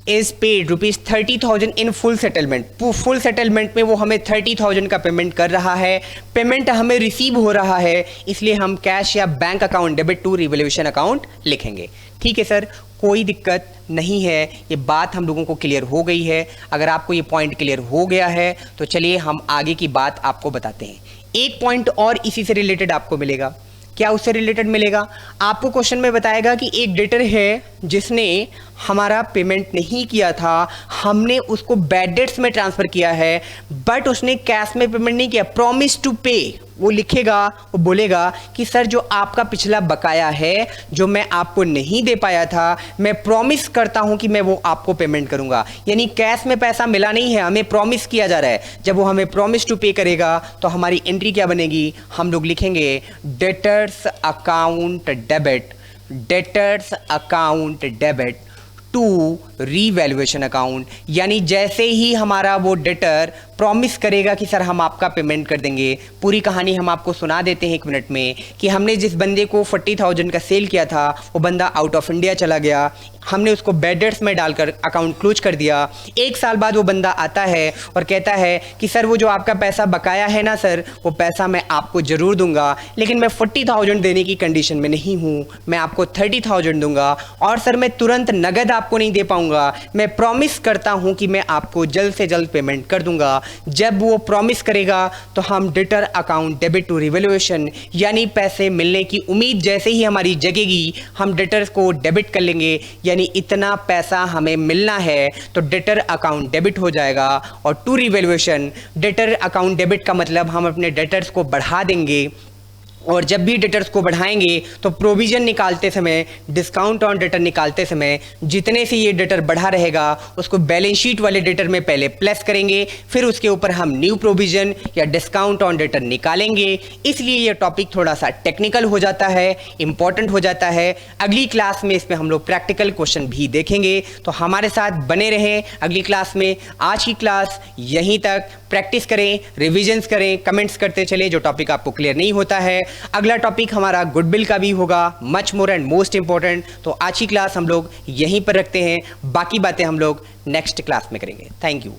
₹30,000 in full settlement. Full settlement में वो हमें 30,000 का पेमेंट कर रहा है, पेमेंट हमें रिसीव हो रहा है, इसलिए हम कैश या bank account debit to revolution account लिखेंगे। ठीक है सर, कोई दिक्कत नहीं है, ये बात हम लोगों को क्लियर हो गई है। अगर आपको ये पॉइंट क्लियर हो गया है तो चलिए हम आगे की बात आपको बताते हैं। एक पॉइंट और इसी से रिलेटेड आपको मिलेगा। क्या उससे रिलेटेड मिलेगा, आपको क्वेश्चन में बताएगा कि एक डेटर है जिसने हमारा पेमेंट नहीं किया था, हमने उसको बैड डेट्स में ट्रांसफ़र किया है, बट उसने कैश में पेमेंट नहीं किया, प्रॉमिस टू पे। वो लिखेगा, वो बोलेगा कि सर जो आपका पिछला बकाया है जो मैं आपको नहीं दे पाया था, मैं प्रॉमिस करता हूं कि मैं वो आपको पेमेंट करूंगा। यानी कैश में पैसा मिला नहीं है, हमें प्रॉमिस किया जा रहा है। जब वो हमें प्रॉमिस टू पे करेगा तो हमारी एंट्री क्या बनेगी, हम लोग लिखेंगे debtors account debit, debtors account debit to revaluation account. यानी जैसे ही हमारा वो डेटर प्रॉमिस करेगा कि सर हम आपका पेमेंट कर देंगे, पूरी कहानी हम आपको सुना देते हैं 1 मिनट में, कि हमने जिस बंदे को 40,000 का सेल किया था वो बंदा आउट ऑफ इंडिया चला गया, हमने उसको बैड डेट्स में डालकर अकाउंट क्लोज कर दिया। 1 साल बाद वो बंदा आता है और कहता है कि सर वो जो आपका पैसा बकाया है ना सर, वो पैसा मैं आपको ज़रूर दूंगा, लेकिन मैं 40,000 देने की कंडीशन में नहीं हूँ, मैं आपको 30,000 दूंगा, और सर मैं तुरंत नगद आपको नहीं दे पाऊंगा, मैं प्रॉमिस करता हूँ कि मैं आपको जल्द से जल्द पेमेंट कर दूंगा। जब वो प्रॉमिस करेगा तो हम debtor account debit to revaluation, यानी पैसे मिलने की उम्मीद जैसे ही हमारी जगेगी हम डेटर्स को डेबिट कर लेंगे, यानी इतना पैसा हमें मिलना है, तो डेटर अकाउंट डेबिट हो जाएगा। और to revaluation, debtor account debit का मतलब हम अपने डेटर्स को बढ़ा देंगे, और जब भी डेटर्स को बढ़ाएंगे तो प्रोविजन निकालते समय, डिस्काउंट ऑन डेटर निकालते समय जितने से ये डेटर बढ़ा रहेगा उसको बैलेंस शीट वाले डेटर में पहले प्लस करेंगे, फिर उसके ऊपर हम न्यू प्रोविजन या डिस्काउंट ऑन डेटर निकालेंगे। इसलिए ये टॉपिक थोड़ा सा टेक्निकल हो जाता है, इंपॉर्टेंट हो जाता है। अगली क्लास में इसमें हम लोग प्रैक्टिकल क्वेश्चन भी देखेंगे, तो हमारे साथ बने रहें अगली क्लास में। आज की क्लास यहीं तक। प्रैक्टिस करें, रिविजन्स करें, कमेंट्स करते चले जो टॉपिक आपको क्लियर नहीं होता है। अगला टॉपिक हमारा गुडविल का भी होगा, much more and most important. तो आज की क्लास हम लोग यहीं पर रखते हैं, बाकी बातें हम लोग नेक्स्ट क्लास में करेंगे। Thank you.